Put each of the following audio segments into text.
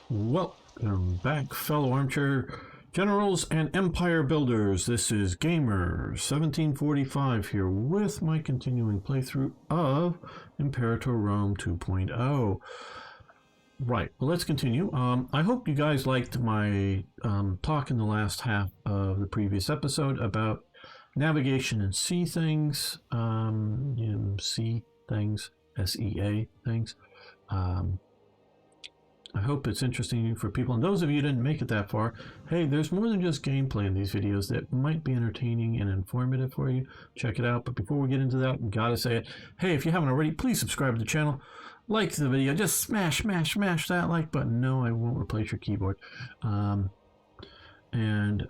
Welcome back, fellow armchair generals and empire builders. This is Gamer 1745 here with my continuing playthrough of Imperator Rome 2.0. Right, well, let's continue. I hope you guys liked my talk in the last half of the previous episode about navigation and sea things, sea things, SEA things. I hope it's interesting for people. And those of you who didn't make it that far, hey, there's more than just gameplay in these videos that might be entertaining and informative for you. Check it out. But before we get into that, gotta say it. Hey, if you haven't already, please subscribe to the channel. Like the video. Just smash that like button. No, I won't replace your keyboard. And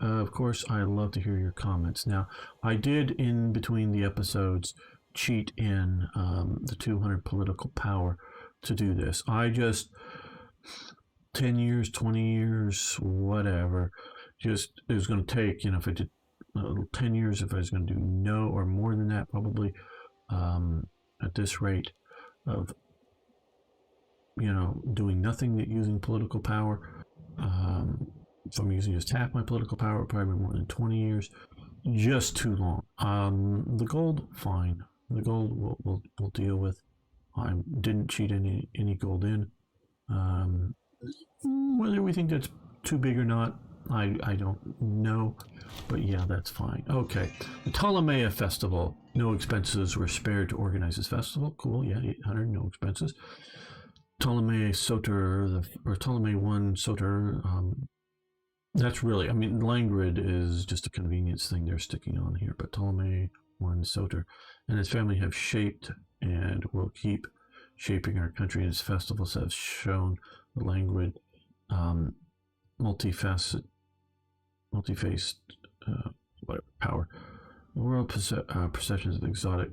of course, I love to hear your comments. Now, I did in between the episodes cheat in the 200 political power to do this. I just 10 years, 20 years, whatever. Just it was going to take, if I did 10 years, if I was going to do no or more than that, probably at this rate of doing nothing but using political power. If I'm using just half my political power, probably more than 20 years. Just too long. The gold, fine. The gold we'll deal with. I didn't cheat any gold in. Whether we think that's too big or not, I don't know, but yeah, that's fine. Okay, the Ptolemaia Festival. No expenses were spared to organize this festival. Cool, yeah, 800, no expenses. Ptolemaia Soter, or Ptolemaia 1 Soter. That's really, Langrid is just a convenience thing they're sticking on here, but Ptolemaia 1 Soter and his family have shaped and will keep shaping our country. His festivals have shown the languid, multi-faced, power. The world processions of exotic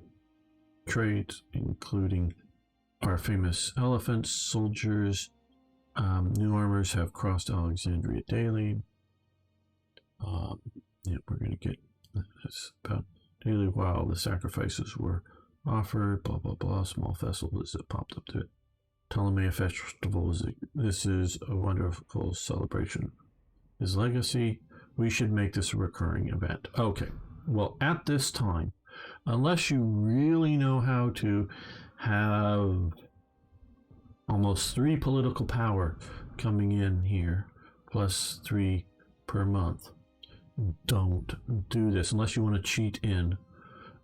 trades, including our famous elephants, soldiers, new armors have crossed Alexandria daily. We're going to get this about daily while the sacrifices were offered, blah blah blah. Small festivals that popped up to it. Ptolemaia Festival this is a wonderful celebration. His legacy. We should make this a recurring event. Okay. Well, at this time, unless you really know how to have almost 3 political power coming in here, plus 3 per month, don't do this unless you want to cheat in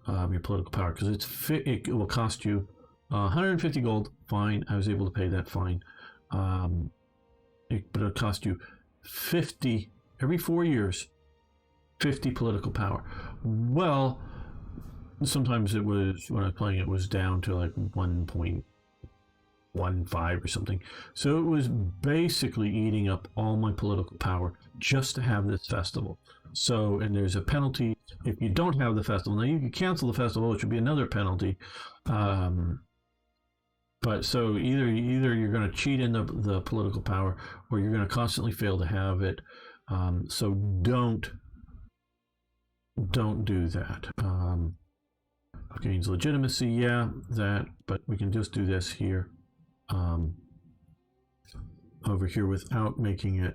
your political power, because it will cost you 150 gold. Fine, I was able to pay that. Fine, but it'll cost you 50 every 4 years. 50 political power. Well, sometimes it was, when I was playing, it was down to like 1.15 or something. So it was basically eating up all my political power just to have this festival. So, and there's a penalty if you don't have the festival. Now you can cancel the festival, which would be another penalty. But so either you're going to cheat in the political power, or you're going to constantly fail to have it. So don't do that. Gains legitimacy, yeah, that, but we can just do this here, over here, without making it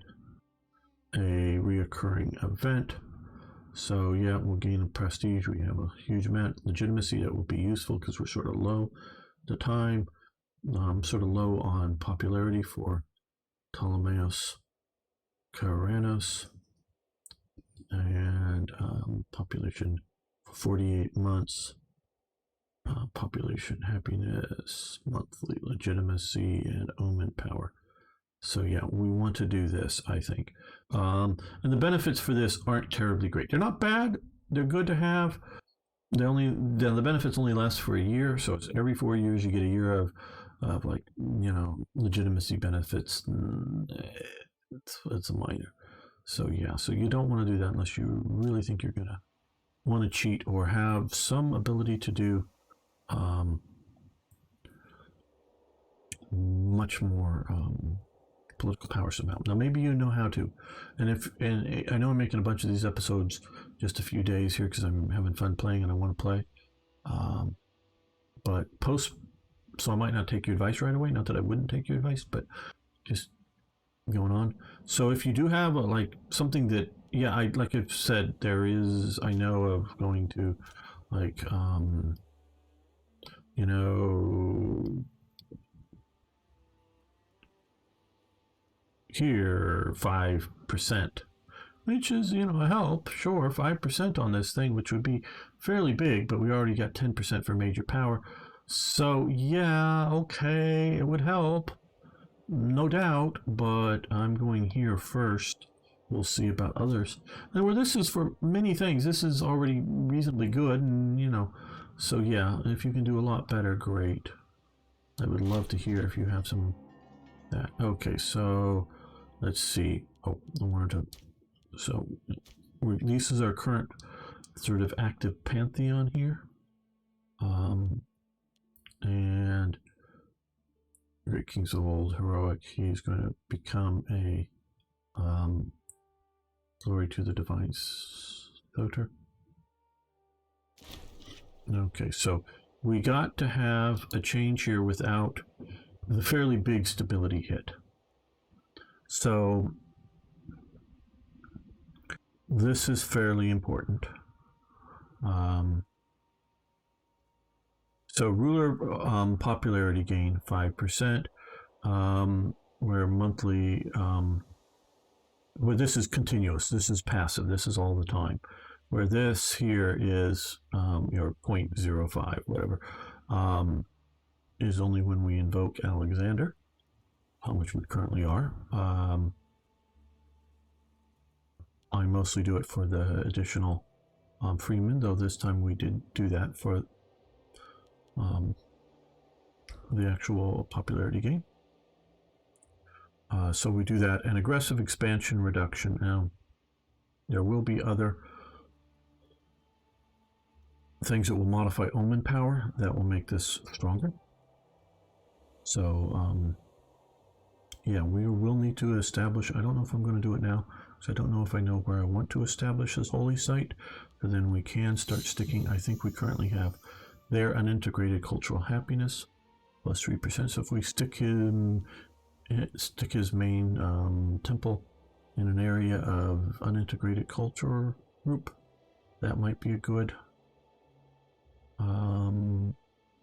a reoccurring event. So yeah, we'll gain a prestige. We have a huge amount of legitimacy that will be useful because we're sort of low at the time. Sort of low on popularity for Ptolemaeus Caranos, and population for 48 months, population happiness, monthly legitimacy, and omen power. So yeah, we want to do this, I think. And the benefits for this aren't terribly great. They're not bad. They're good to have. The benefits only last for a year, so it's every 4 years you get a year of legitimacy benefits. It's a minor. So yeah, so you don't want to do that unless you really think you're gonna want to cheat or have some ability to do much more political power somehow. Now maybe you know how to, and I know I'm making a bunch of these episodes just a few days here because I'm having fun playing and I want to play, so I might not take your advice right away. Not that I wouldn't take your advice, but just going on. So if you do have like something that, yeah, I like I've said, there is, I know of going to like you know, here 5%, which is, you know, a help, sure, 5% on this thing, which would be fairly big, but we already got 10% for major power. So yeah, okay, it would help, no doubt, but I'm going here first. We'll see about others. And where this is for many things, this is already reasonably good, and you know, so yeah, if you can do a lot better, great. I would love to hear if you have some that. Okay, so let's see. Oh, I wanted to. So this is our current sort of active pantheon here, and Great Kings of Old, heroic. He's going to become a glory to the divine Soter. Okay, so we got to have a change here without the fairly big stability hit. So this is fairly important. So ruler popularity gain 5%, where monthly, well, this is continuous, this is passive, this is all the time. Where this here is your 0.05, whatever, is only when we invoke Alexander, which we currently are. I mostly do it for the additional freemen, though this time we did do that for the actual popularity gain. So we do that, and aggressive expansion reduction. Now, there will be other things that will modify omen power that will make this stronger. So, yeah, we will need to establish, I don't know if I'm going to do it now, because I don't know if I know where I want to establish this holy site, but then we can start sticking, I think we currently have there unintegrated cultural happiness, plus 3%. So if we stick his main temple in an area of unintegrated culture group, that might be a good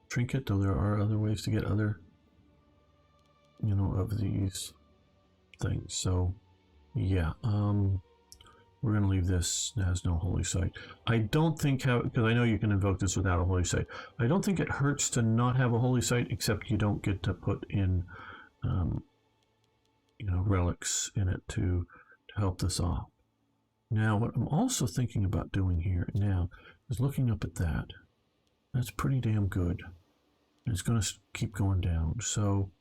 trinket, though there are other ways to get other, you know, of these things. So yeah, we're going to leave this as no holy site. I don't think, because I know you can invoke this without a holy site, I don't think it hurts to not have a holy site, except you don't get to put in you know, relics in it to help this off. Now, what I'm also thinking about doing here now is looking up at that. That's pretty damn good. And it's going to keep going down. So,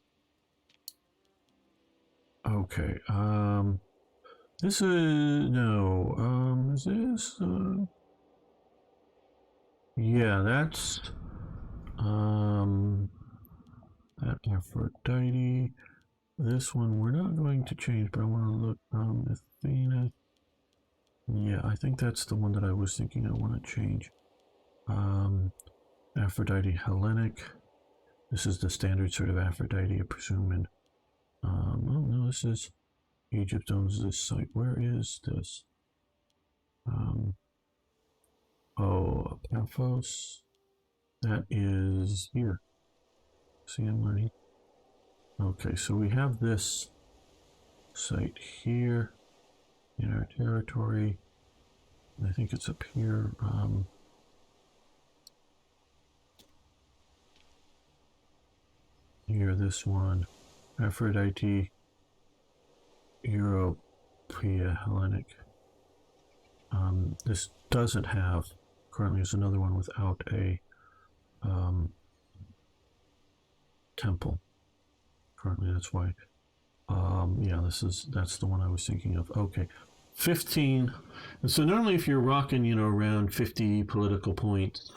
okay. This is, no, is this, yeah, that's, that Aphrodite. This one we're not going to change, but I want to look, Athena. Yeah, I think that's the one that I was thinking I want to change. Aphrodite Hellenic. This is the standard sort of Aphrodite, I presume. And, oh no, this is Egypt owns this site. Where is this? Oh, Paphos. That is here. See money. Okay, so we have this site here in our territory. I think it's up here. Here, this one, Aphrodite, Europea, Hellenic. This doesn't have, currently is another one without a temple. Currently, that's why. Yeah, that's the one I was thinking of. Okay, 15. And so normally if you're rocking, you know, around 50 political points,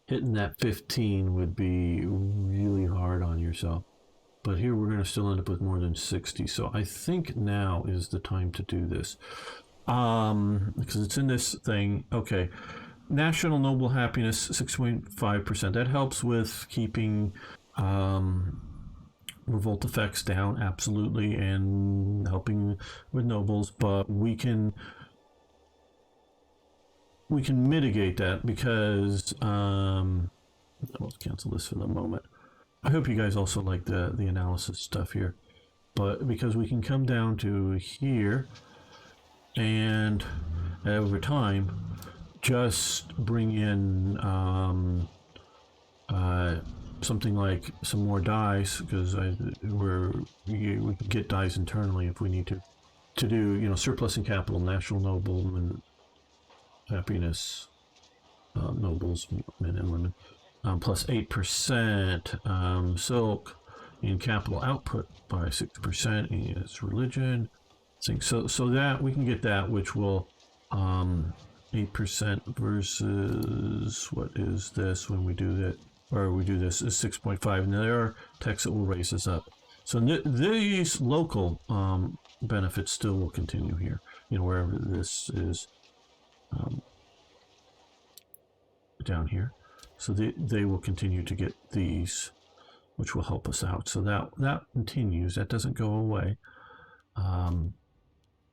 hitting that 15 would be really hard on yourself. But here we're going to still end up with more than 60. So I think now is the time to do this. Because it's in this thing. Okay. National Noble Happiness, 6.5%. That helps with keeping revolt effects down, absolutely, and helping with nobles, but we can mitigate that because we'll cancel this for the moment. I hope you guys also like the analysis stuff here, but because we can come down to here and over time just bring in something like some more dies, because we can get dies internally if we need to do, you know, surplus in capital, national nobleman happiness, nobles, men and women, plus 8%, silk in capital output by 6% in its religion. So that we can get that, which will 8% versus what is this when we do that, or we do this is 6.5, and there are texts that will raise this up. So these local benefits still will continue here, you know, wherever this is down here. So they will continue to get these, which will help us out. So that continues. That doesn't go away.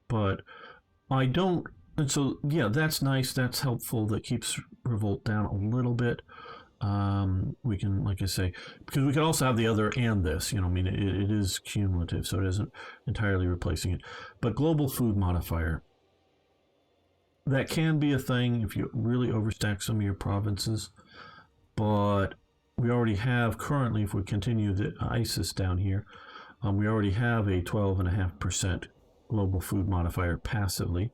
But I don't, and so yeah, that's nice. That's helpful. That keeps revolt down a little bit. We can, like I say, because we can also have the other and this, you know, I mean, it is cumulative, so it isn't entirely replacing it. But global food modifier, that can be a thing if you really overstack some of your provinces, but we already have currently, if we continue the ISIS down here, we already have a 12.5% global food modifier passively,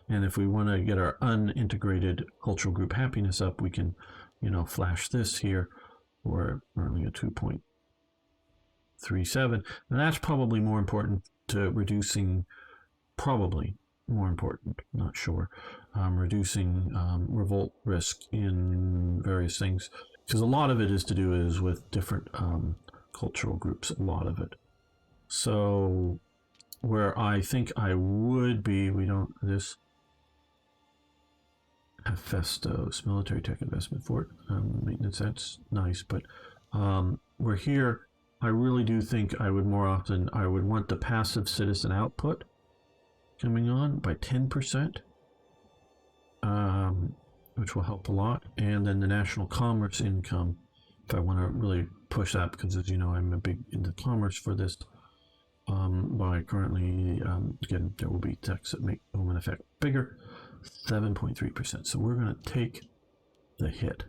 and if we want to get our unintegrated cultural group happiness up, we can, you know, flash this here. We're currently at 2.37, and that's probably more important to reducing, probably more important, not sure, reducing revolt risk in various things, because a lot of it is to do is with different cultural groups, a lot of it. So where I think I would be, we don't, this Hephaestus, military tech investment fort, maintenance, that's nice, but we're here, I really do think I would more often, I would want the passive citizen output coming on by 10%, which will help a lot, and then the national commerce income, if I want to really push that, because as you know, I'm a big into commerce for this. By currently, again, there will be texts that make Omen effect bigger, 7.3%. So we're going to take the hit.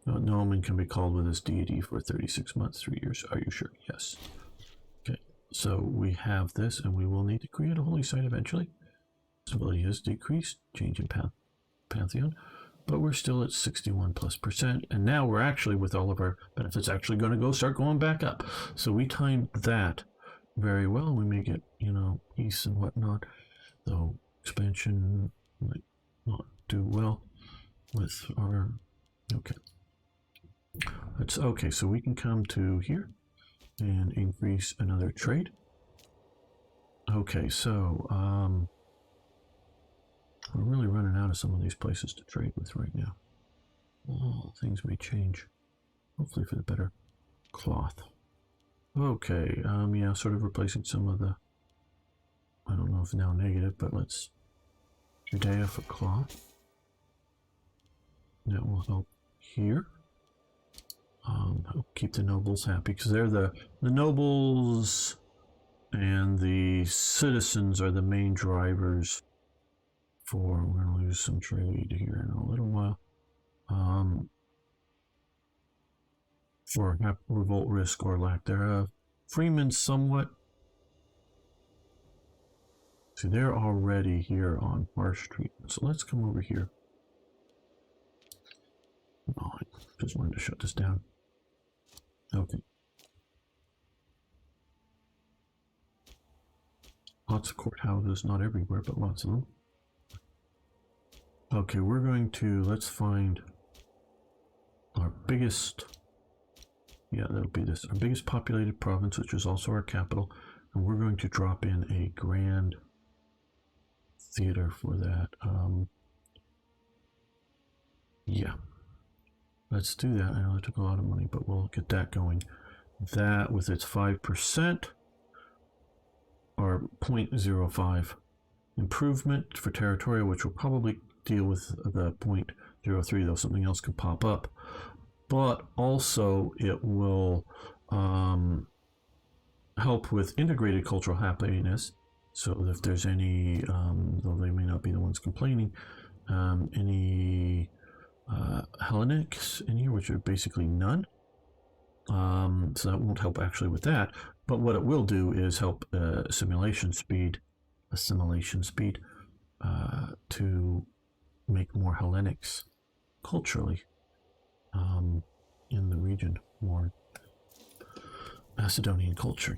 No Omen can be called with this deity for 36 months, 3 years. Are you sure? Yes. Okay, so we have this, and we will need to create a holy site eventually. Stability has decreased, change in Pantheon, but we're still at 61+%, and now we're actually, with all of our benefits, actually going to start going back up. So we timed that very well. We may get, you know, peace and whatnot, though expansion might not do well with our, okay. That's okay, so we can come to here and increase another trade. Okay, so we're really running out of some of these places to trade with right now. Oh, things may change, hopefully for the better. Cloth. Okay, yeah, sort of replacing some of the, I don't know if now negative, but let's Judea for cloth. That will help here. Help keep the nobles happy, because they're the nobles and the citizens are the main drivers for, we're going to lose some trade here in a little while. For revolt risk or lack thereof. Freemen somewhat. See, they're already here on harsh treatment. So let's come over here. Oh, I just wanted to shut this down. Okay. Lots of courthouses, not everywhere, but lots of them. Okay, we're going to, let's find our biggest, yeah, that'll be this, our biggest populated province, which is also our capital, and we're going to drop in a grand theater for that. Yeah, let's do that. I know it took a lot of money, but we'll get that going that with its 5% or 0.05 improvement for territorial, which will probably deal with the 0.03, though something else could pop up. But also it will help with integrated cultural happiness. So if there's any, though they may not be the ones complaining, any Hellenics in here, which are basically none. So that won't help actually with that. But what it will do is help assimilation speed to make more Hellenics culturally in the region, more Macedonian culture.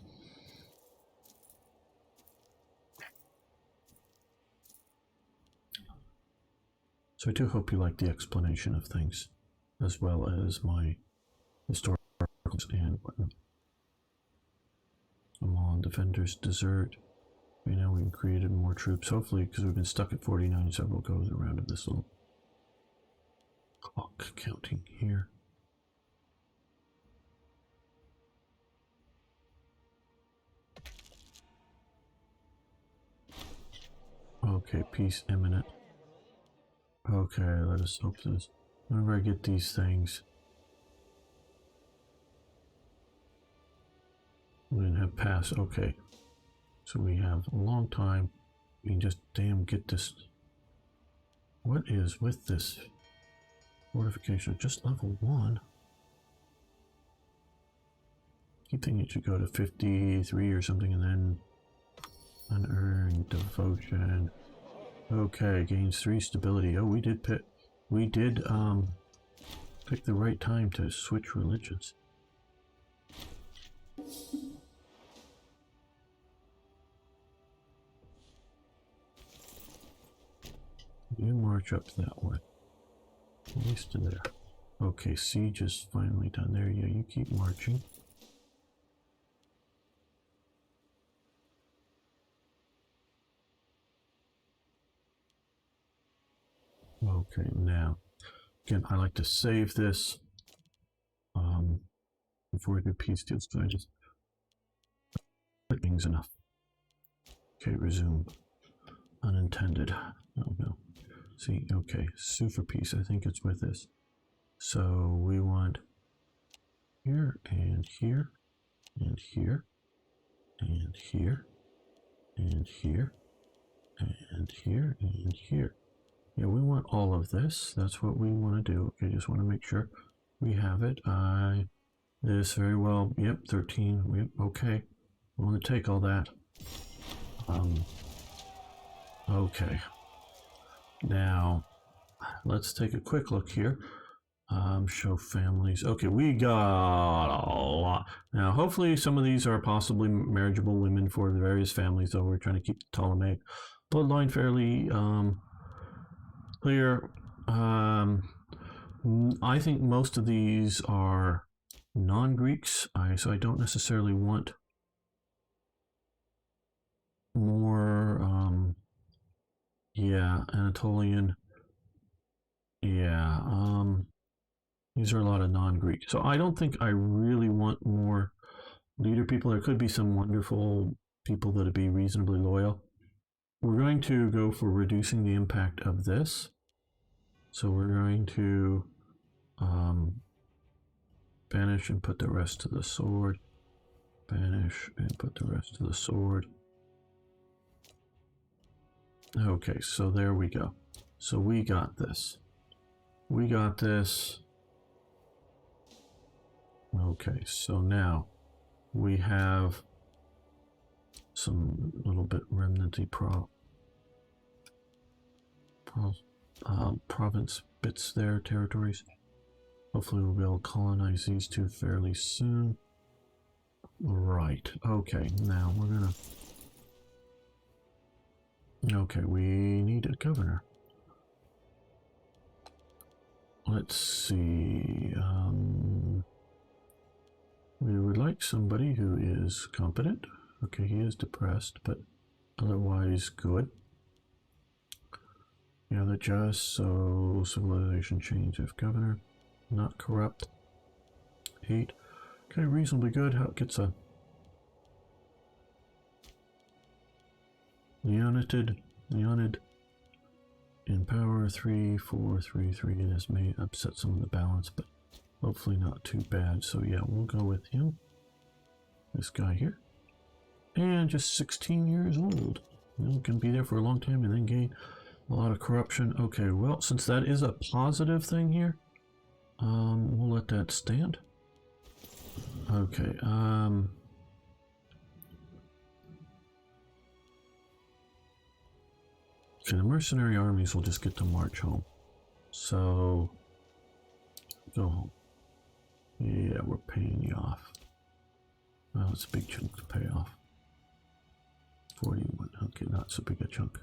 So I do hope you like the explanation of things, as well as my historicals and whatnot. Among defenders desert. You know, we've created more troops, hopefully, because we've been stuck at 49 several goes around of this little clock counting here. Okay, peace imminent. Okay, let us hope this. Whenever I get these things, we didn't have pass. Okay, so we have a long time. We can just get this. What is with this fortification? Just level 1. You think it should go to 53 or something, and then unearned devotion. Okay, gains 3 stability. Oh, we did pick the right time to switch religions. You march up that way. At least to there. Okay, siege is finally done there. Yeah, you keep marching. Okay, now, again, I like to save this before we do peace deals, so I just put things enough. Okay, resume. Unintended. Oh no. See, okay, sue for peace. I think it's with this. So we want here and here and here and here and here and here and here. Yeah, we want all of this. That's what we want to do. Okay, just want to make sure we have it. This very well. Yep, 13. Yep, okay. I want to take all that. Okay. Now, let's take a quick look here. Show families. Okay, we got a lot. Now, hopefully some of these are possibly marriageable women for the various families, though we're trying to keep the Ptolemaic bloodline fairly clear. I think most of these are non-Greeks, so I don't necessarily want more, yeah, Anatolian. Yeah, these are a lot of non-Greek. So I don't think I really want more leader people. There could be some wonderful people that would be reasonably loyal. We're going to go for reducing the impact of this. So we're going to banish and put the rest to the sword. Banish and put the rest to the sword. Okay, so there we go. So we got this. We got this. Okay, so now we have some little bit remnanty province bits there, territories. Hopefully we'll be able to colonize these two fairly soon. Right, okay, now we're gonna... Okay, we need a governor. Let's see, we would like somebody who is competent. Okay, he is depressed, but otherwise good. Yeah, the just, so civilization change of governor, not corrupt. 8. Okay, reasonably good. How it gets a Leonid in power 3, 4, 3, 3. This may upset some of the balance, but hopefully not too bad. So yeah, we'll go with him. This guy here. And just 16 years old. You know, can be there for a long time and then gain a lot of corruption. Okay, well, since that is a positive thing here, we'll let that stand. Okay, okay, the mercenary armies will just get to march home. So, go home. Yeah, we're paying you off. Well, it's a big chunk to pay off. 41, okay, not so big a chunk.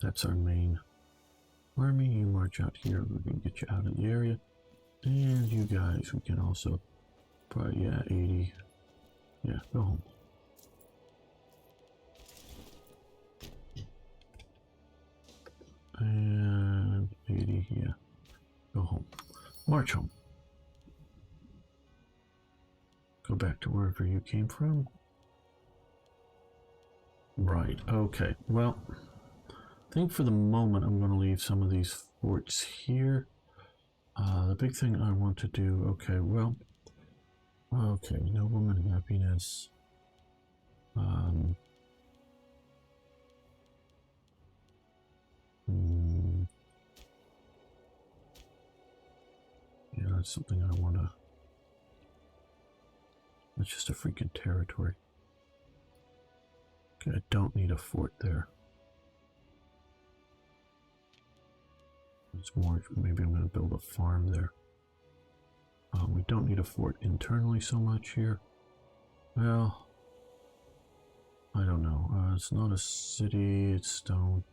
That's our main army. You march out here, we're gonna get you out of the area. And you guys, we can also, probably, yeah, 80. Yeah, go home. And 80, yeah, go home. March home. Go back to wherever you came from. Right, okay, well, I think for the moment I'm going to leave some of these forts here. The big thing I want to do, okay, well, okay, nobleman happiness. Yeah, that's something I want to... It's just a freaking territory. Okay, I don't need a fort there. It's more, maybe I'm going to build a farm there. We don't need a fort internally so much here. Well, I don't know. It's not a city, it's stone.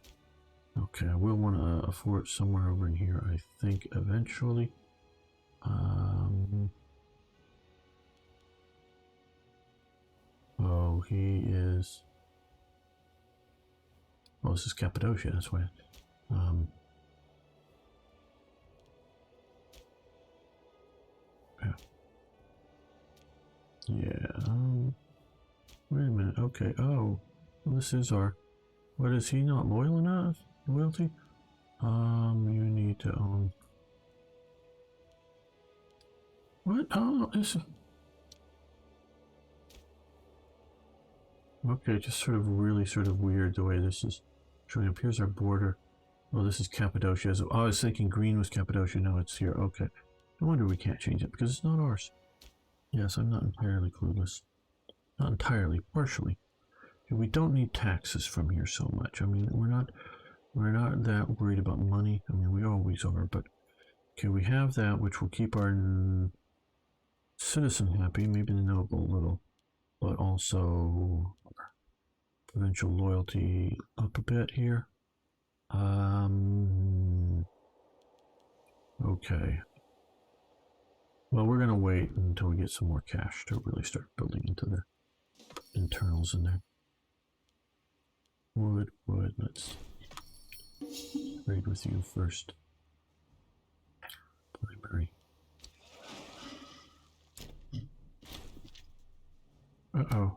Okay, I will want a fort somewhere over in here, I think, eventually. Oh, he is... Well, this is Cappadocia, that's why. Yeah. Wait a minute. Okay. Oh, well, this is our... What, is he not loyal enough? Loyalty? You need to own... What? Oh, this... Okay, just sort of really sort of weird the way this is showing up. Here's our border. Oh, this is Cappadocia. Oh, I was thinking green was Cappadocia. No, it's here. Okay. No wonder we can't change it, because it's not ours. Yes, I'm not entirely clueless. Not entirely, partially. We don't need taxes from here so much. I mean, we're not that worried about money. I mean, we always are, but okay, we have that, which will keep our citizen happy, maybe the noble a little, but also provincial loyalty up a bit here. Okay. Well, we're gonna wait until we get some more cash to really start building into the internals in there. Wood, let's trade with you first. Primary. Uh-oh.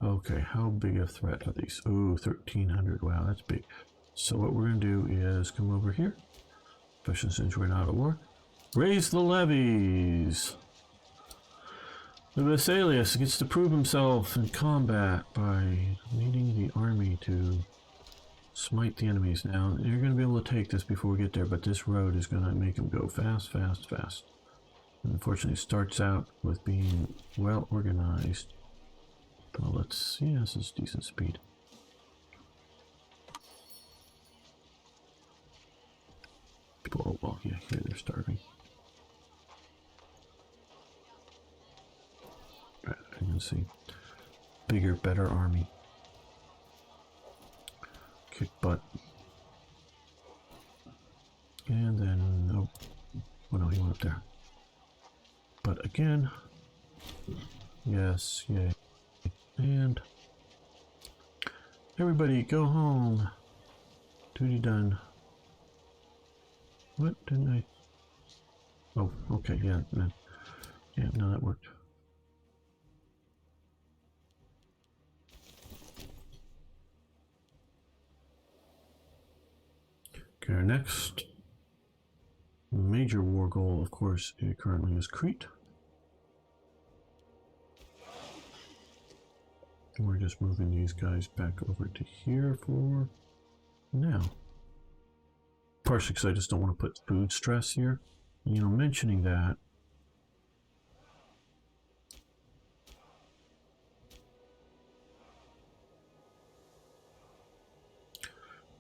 Okay, how big a threat are these? Ooh, 1,300. Wow, that's big. So what we're going to do is come over here, especially since we're not at war. Raise the levies! The Vesalius gets to prove himself in combat by leading the army to smite the enemies. Now, you're going to be able to take this before we get there, but this road is going to make him go fast, fast, fast. And unfortunately, it starts out with being well organized. Well, let's see, this is decent speed. Oh, well, yeah, here they're starving. Right, I can see. Bigger, better army. Kick butt. And then, oh no, he went up there. But again, yes, yay. And everybody go home. Duty done. What didn't I? Oh, okay, yeah, yeah, no, that worked. Okay, our next major war goal, of course, currently is Crete. We're just moving these guys back over to here for now. Partially because I just don't want to put food stress here. You know, mentioning that,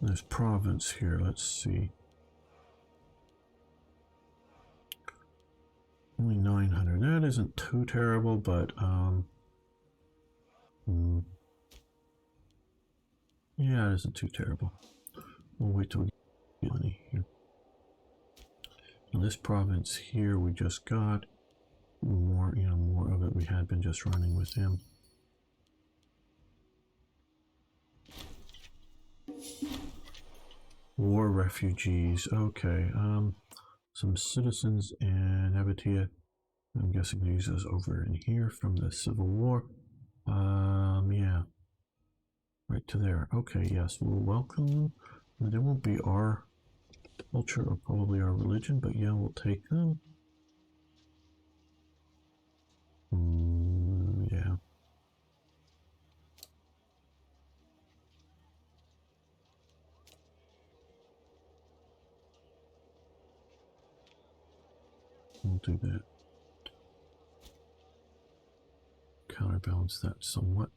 there's province here, let's see. Only 900. That isn't too terrible, but yeah, it isn't too terrible. We'll wait till we get money here. Now this province here we just got more, you know, more of it. We had been just running with him. War refugees. Okay. Some citizens in Habitia. I'm guessing these is over in here from the Civil War. Yeah. Right to there. Okay, yes, we'll welcome them. They won't be our culture or probably our religion, but yeah, we'll take them. Yeah. We'll do that. Counterbalance that somewhat.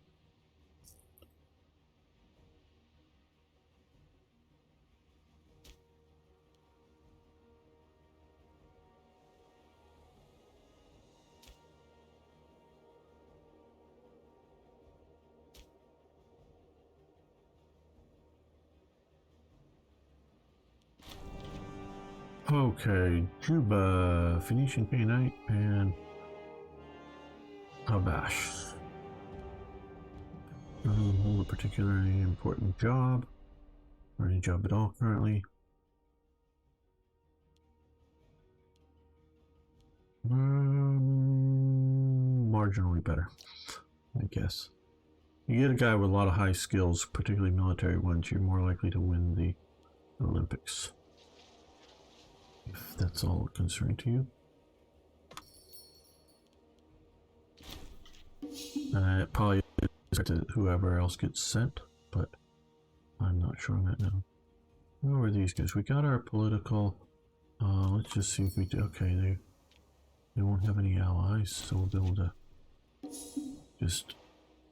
Okay, Juba, Phoenician Canaanite, and Habash. Hold a particularly important job, or any job at all currently. Marginally better, I guess. You get a guy with a lot of high skills, particularly military ones, you're more likely to win the Olympics. If that's all concerning to you. It probably is to whoever else gets sent, but I'm not sure on that now. Who are these guys? We got our political. Let's just see if we do. Okay, they won't have any allies, so we'll be able to just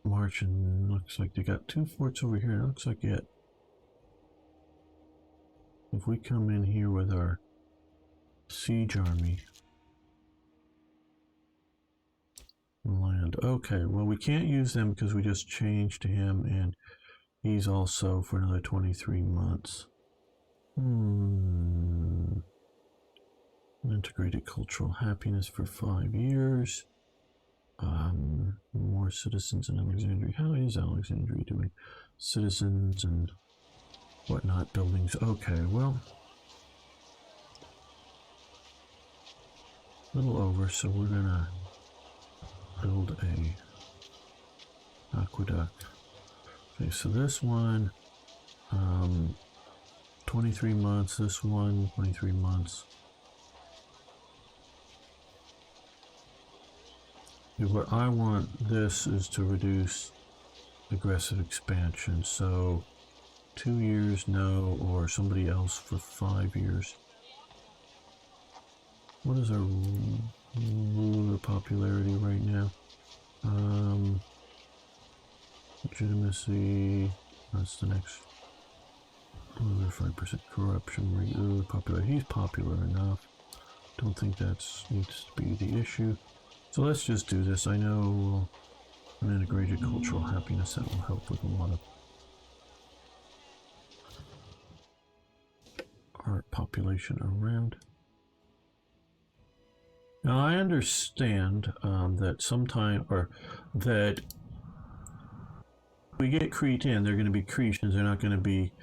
march. And looks like they got 2 forts over here. It looks like it. If we come in here with our siege army, land. Okay, well we can't use them because we just changed to him, and he's also for another 23 months. Integrated cultural happiness for 5 years. More citizens in Alexandria. How is Alexandria doing? Citizens and whatnot, buildings. Okay, well, a little over, so we're gonna build a aqueduct. Okay, so this one, 23 months. This one, 23 months. What I want this is to reduce aggressive expansion. So 2 years, no, or somebody else for 5 years. What is our ruler popularity right now? Legitimacy. That's the next. 5% corruption rate. Popular. He's popular enough. Don't think that needs to be the issue. So let's just do this. I know an integrated cultural happiness that will help with a lot of our population around. Now I understand that sometime, or that we get Crete in, they're going to be Cretans. They're not going to be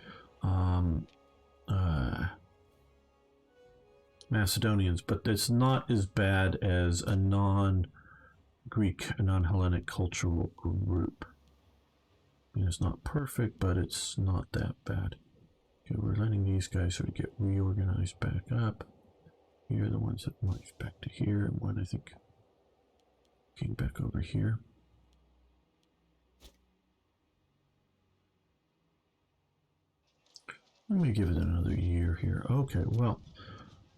Macedonians, but it's not as bad as a non-Greek, non-Hellenic cultural group. I mean, it's not perfect, but it's not that bad. Okay, we're letting these guys sort of get reorganized back up. Here are the ones that marched back to here, and one I think came back over here. Let me give it another year here. Okay, well,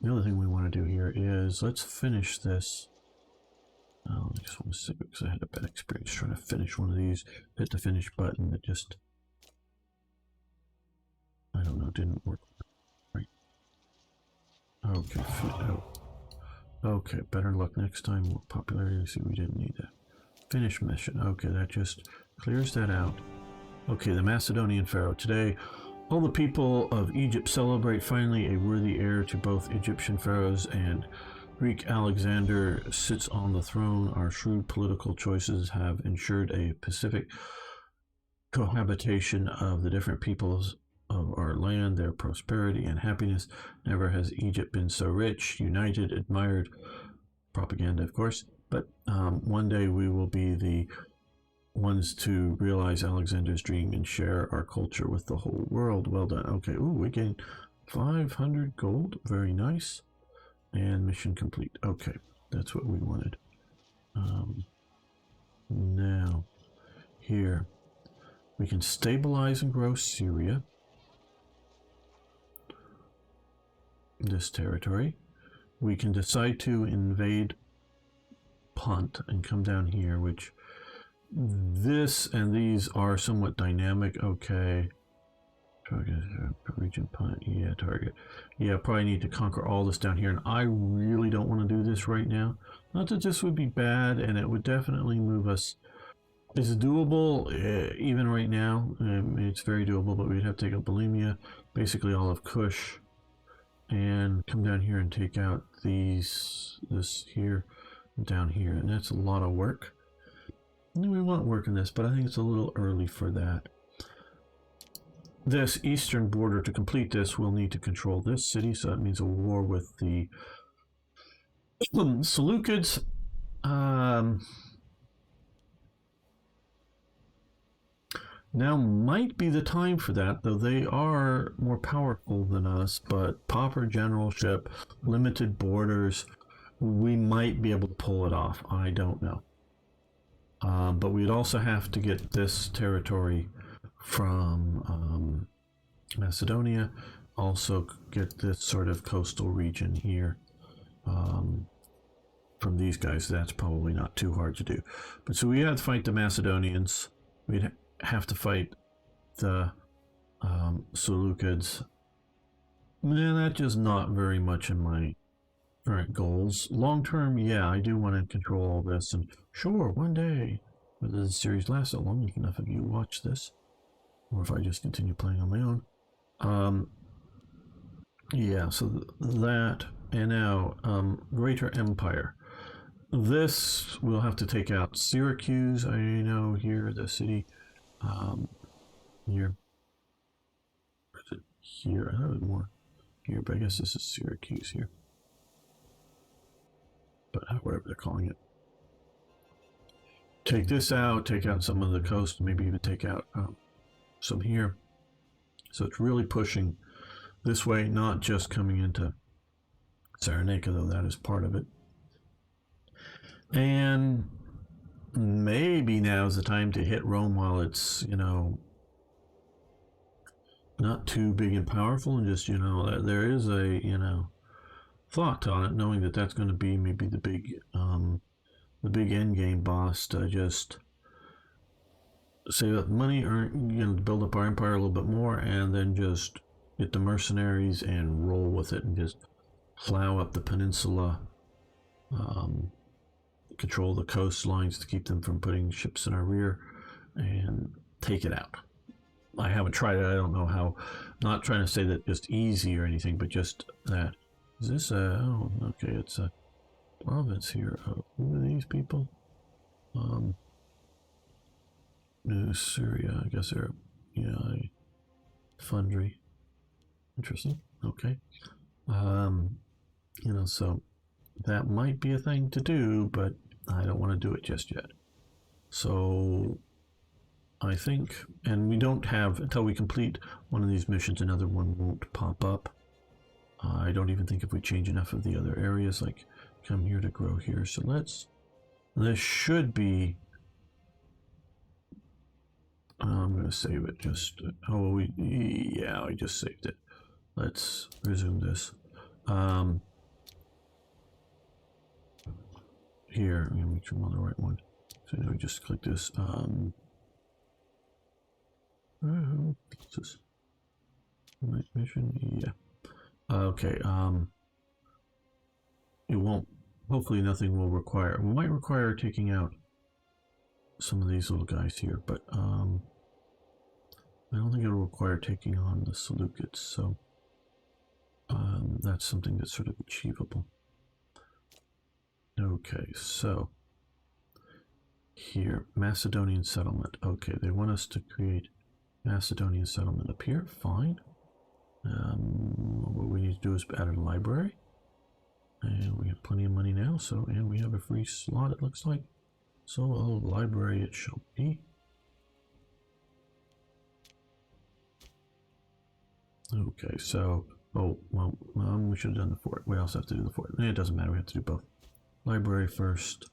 the other thing we want to do here is let's finish this. I just want to save it because I had a bad experience trying to finish one of these. Hit the finish button. It just, I don't know, didn't work right. Okay, okay, better luck next time. More popularity. See, we didn't need that. Finish mission. Okay, that just clears that out. Okay, the Macedonian Pharaoh. Today, all the people of Egypt celebrate finally a worthy heir to both Egyptian pharaohs and Greek Alexander sits on the throne. Our shrewd political choices have ensured a pacific cohabitation of the different peoples of our land, their prosperity and happiness. Never has Egypt been so rich, united, admired. Propaganda, of course. But one day we will be the ones to realize Alexander's dream and share our culture with the whole world. Well done. Okay, ooh, we gained 500 gold. Very nice. And mission complete. Okay, that's what we wanted. Now, here, we can stabilize and grow Syria. This territory. We can decide to invade Punt and come down here, which this and these are somewhat dynamic. Okay. Target region Punt. Yeah, target. Yeah, probably need to conquer all this down here, and I really don't want to do this right now. Not that this would be bad, and it would definitely move us. It's doable even right now. It's very doable, but we'd have to take out Bulimia, basically all of Kush, and come down here and take out this here, and down here, and that's a lot of work. We want work in this, but I think it's a little early for that. This eastern border, to complete this, we'll need to control this city, so that means a war with the Seleucids. Now might be the time for that, though they are more powerful than us, but pauper generalship, limited borders, we might be able to pull it off. I don't know. But we'd also have to get this territory from Macedonia, also get this sort of coastal region here from these guys. That's probably not too hard to do. But so we had to fight the Macedonians. We'd have to fight the Seleucids. Man, that's just not very much in my current goals. Long term, yeah, I do want to control all this, and sure, one day, whether the series lasts that long, if enough of you watch this, or if I just continue playing on my own. Yeah, so that, and now, Greater Empire. This, we'll have to take out Syracuse, I know here, the city, here. Or is it here? I thought it was more here, but I guess this is Syracuse here. But whatever they're calling it. Take this out, take out some of the coast, maybe even take out some here. So it's really pushing this way, not just coming into Cyrenaica, though that is part of it. And maybe now's the time to hit Rome while it's, you know, not too big and powerful, and just, you know, there is a, you know, thought on it, knowing that that's going to be maybe the big end game boss, to just save up money, earn, you know, build up our empire a little bit more, and then just get the mercenaries and roll with it, and just plow up the peninsula, control the coastlines to keep them from putting ships in our rear, and take it out. I haven't tried it. I don't know how. I'm not trying to say that just easy or anything, but just that. Is this a... Oh, okay, it's a province here. Who are these people? Syria, I guess they're, yeah, a Fundry. Interesting. Okay. You know, so that might be a thing to do, but I don't want to do it just yet. So I think, and we don't have, until we complete one of these missions, another one won't pop up. I don't even think if we change enough of the other areas, like come here to grow here. So this should be, I'm going to save it just, yeah, I just saved it. Let's resume this. Here, I'm going to make sure I'm on the right one. So now we just click this. What's this? Mission, yeah. Okay, it won't, hopefully nothing will require, we might require taking out some of these little guys here, but I don't think it'll require taking on the Seleucids, so that's something that's sort of achievable. Okay, so here, Macedonian Settlement. Okay, they want us to create Macedonian Settlement up here, fine. What we need to do is add a library. And we have plenty of money now, so, and we have a free slot, it looks like. So a library it shall be. Okay, so, oh, well, we should have done the fort. We also have to do the fort. It doesn't matter, we have to do both. Library first,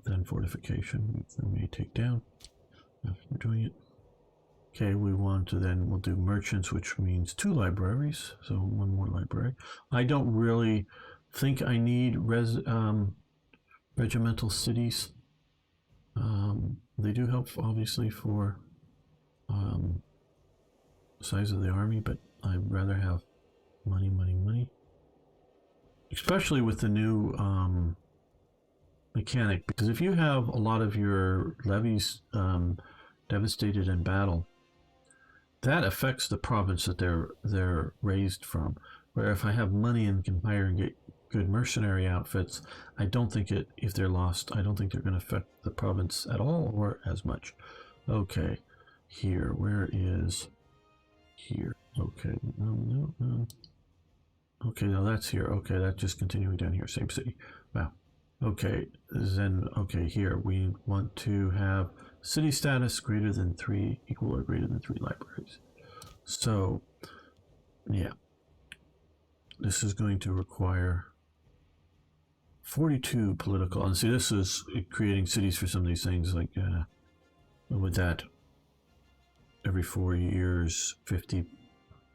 then fortification. We may take down after doing it. Okay, we want to then, we'll do merchants, which means 2 libraries, so 1 more library. I don't really think I need regimental cities. They do help, obviously, for size of the army, but I'd rather have money, money, money. Especially with the new mechanic, because if you have a lot of your levies devastated in battle, that affects the province that they're raised from. Where if I have money and can hire and get good mercenary outfits, I don't think if they're lost, I don't think they're going to affect the province at all or as much. Okay, here, where is here? Okay, no. Okay, now that's here. Okay, that's just continuing down here, same city. Wow. Okay, then, okay, here we want to have city status greater than 3, equal or greater than 3 libraries. So, yeah, this is going to require 42 political, and see, this is creating cities for some of these things, like with that, every 4 years, 50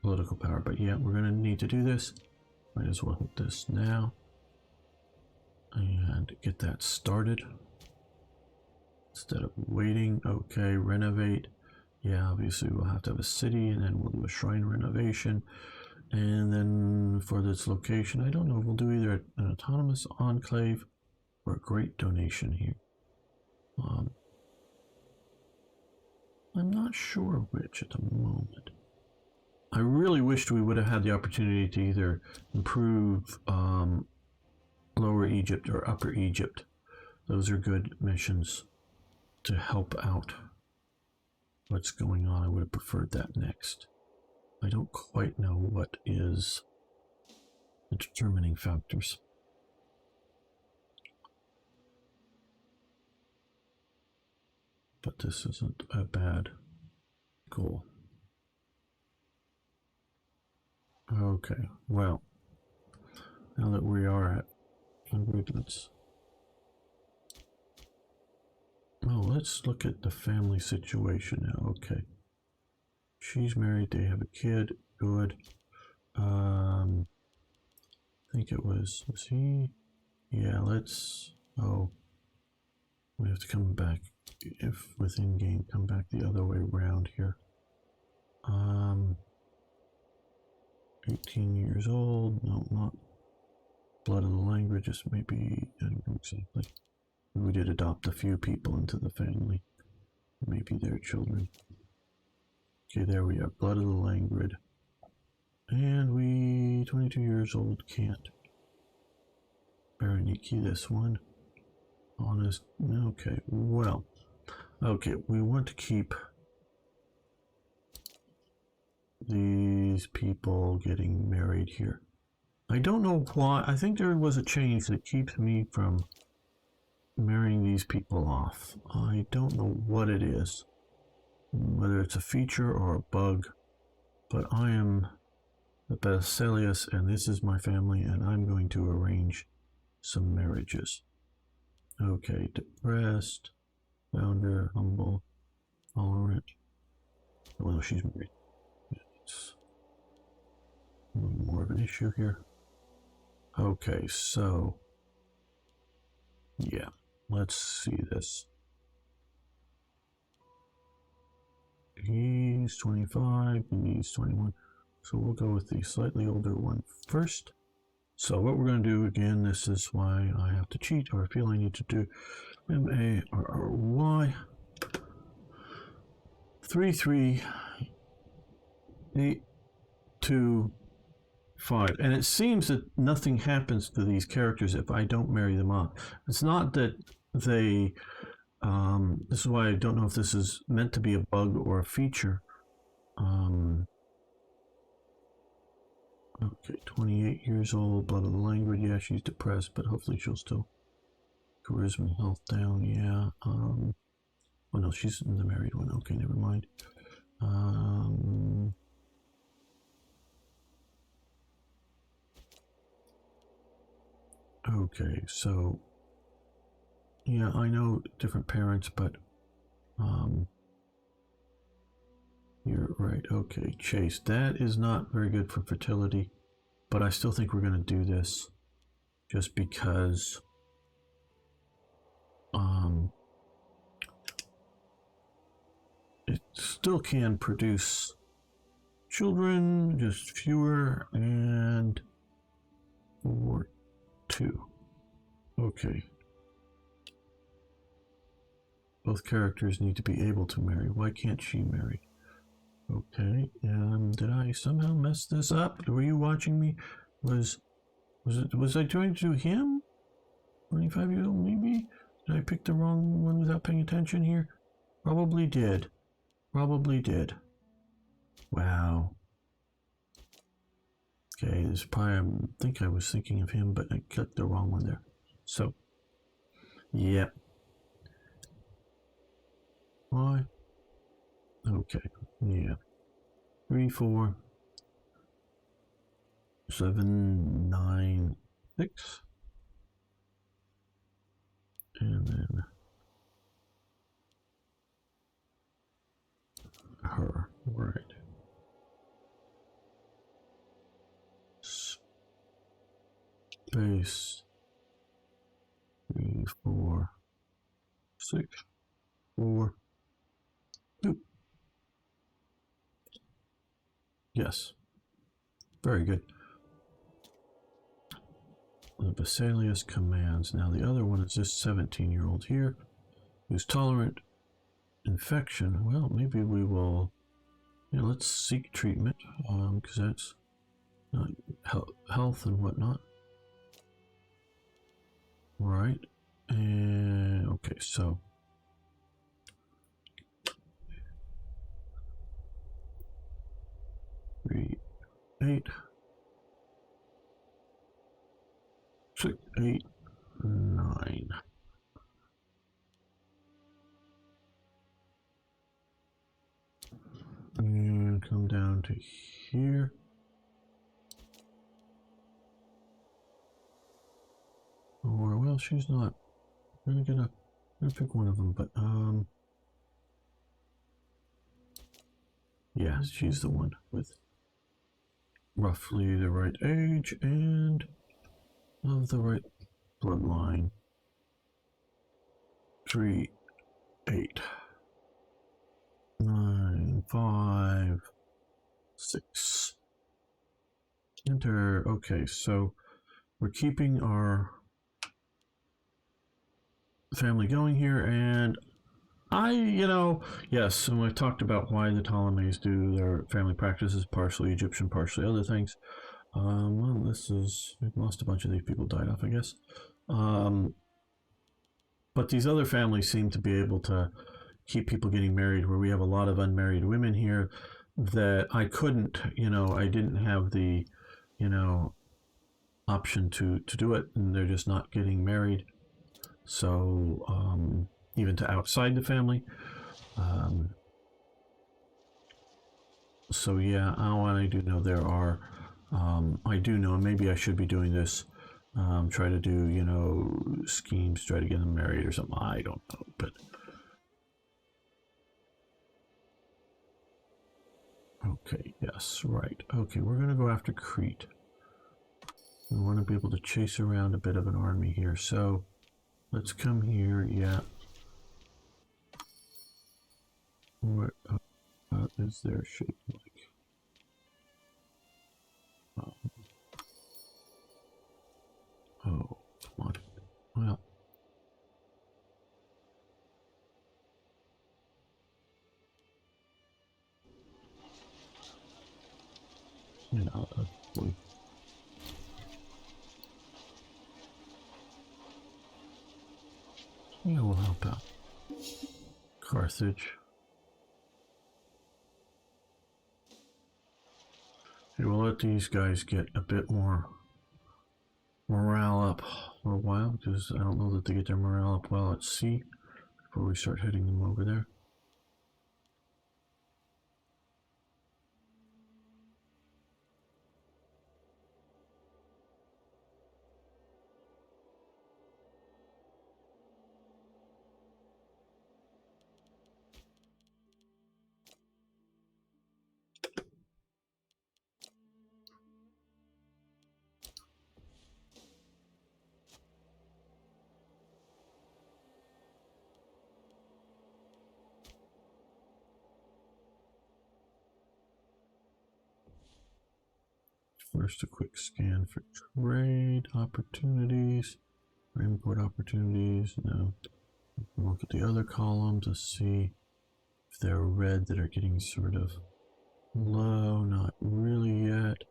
political power. But yeah, we're going to need to do this. Might as well hit this now and get that started instead of waiting. Okay, renovate. Yeah, obviously we'll have to have a city, and then we'll do a shrine renovation. And then for this location, I don't know, we'll do either an autonomous enclave or a great donation here. I'm not sure which at the moment. I really wished we would have had the opportunity to either improve Lower Egypt or Upper Egypt. Those are good missions to help out what's going on. I would have preferred that next. I don't quite know what is the determining factors. But this isn't a bad goal. Okay, well, now that we are at 100, let's look at the family situation now. Okay, she's married, they have a kid, good. I think it was he? Yeah, we have to come back, if within game, come back the other way around here. 18 years old, no, not blood of the language, just maybe, I don't know exactly. We did adopt a few people into the family, maybe their children. Okay, there we are, blood of the language. And we, 22 years old, can't. Bereniki, this one. Honest, okay, well. Okay, we want to keep these people getting married here. I don't know why. I think there was a change that keeps me from marrying these people off. I don't know what it is, whether it's a feature or a bug, but I am the Basilius, and this is my family, and I'm going to arrange some marriages. Okay, depressed, founder, humble, tolerant. Oh no, she's married. It's a little more of an issue here. Okay, so yeah, let's see this. He's 25, he's 21. So we'll go with the slightly older one first. So what we're going to do again, this is why I have to cheat, or I feel I need to do M-A-R-R-Y 3 3 8 2 5. And it seems that nothing happens to these characters if I don't marry them off. It's not that they this is why I don't know if this is meant to be a bug or a feature. Okay, 28 years old, blood of the language. Yeah, she's depressed, but hopefully she'll still charisma, health down. Yeah. Oh no, she's the married one. Okay, never mind. Okay, so yeah, I know different parents, but you're right. Okay, Chase. That is not very good for fertility, but I still think we're going to do this just because it still can produce children, just fewer, and 4, 2. Okay. Both characters need to be able to marry. Why can't she marry? Okay, did I somehow mess this up? Were you watching me? Was I trying to do him? 25 years old, maybe? Did I pick the wrong one without paying attention here? Probably did. Probably did. Wow. Okay, this probably, I think I was thinking of him, but I clicked the wrong one there. So, yeah. Why? Okay, yeah. 3, 4, 7, 9, 6. And then her, right. Space 3, 4, 6, 4, 2. Yes. Very good. The Basilius commands. Now the other one is this 17-year-old here who's tolerant infection. Well, maybe we will, let's seek treatment because that's not health and whatnot. Right. And okay, so 3, 8, 6, 8, 9. And come down to here. Or well, she's not. I'm gonna pick one of them, but yeah, she's the one with roughly the right age and of the right bloodline. 3, 8, 9, 5, 6. Enter. Okay, so we're keeping our family going here, and yes, so I talked about why the Ptolemies do their family practices, partially Egyptian, partially other things. Well, we've lost a bunch of these people, died off, I guess. But these other families seem to be able to keep people getting married, where we have a lot of unmarried women here that I couldn't, I didn't have the, option to do it, and they're just not getting married. So even to outside the family. So yeah, I do know there are. I do know, and maybe I should be doing this. Try to do, you know, schemes, try to get them married or something. I don't know, but okay, yes, right. Okay, we're gonna go after Crete. We want to be able to chase around a bit of an army here, so let's come here. Yeah. What is their shape like? Oh, come on. Well, you know, yeah, we'll help out. Carthage. Okay, we'll let these guys get a bit more morale up for a while, because I don't know that they get their morale up well at sea before we start heading them over there. First, a quick scan for trade opportunities, or import opportunities. No. Look at the other columns to see if they're red that are getting sort of low. Not really yet.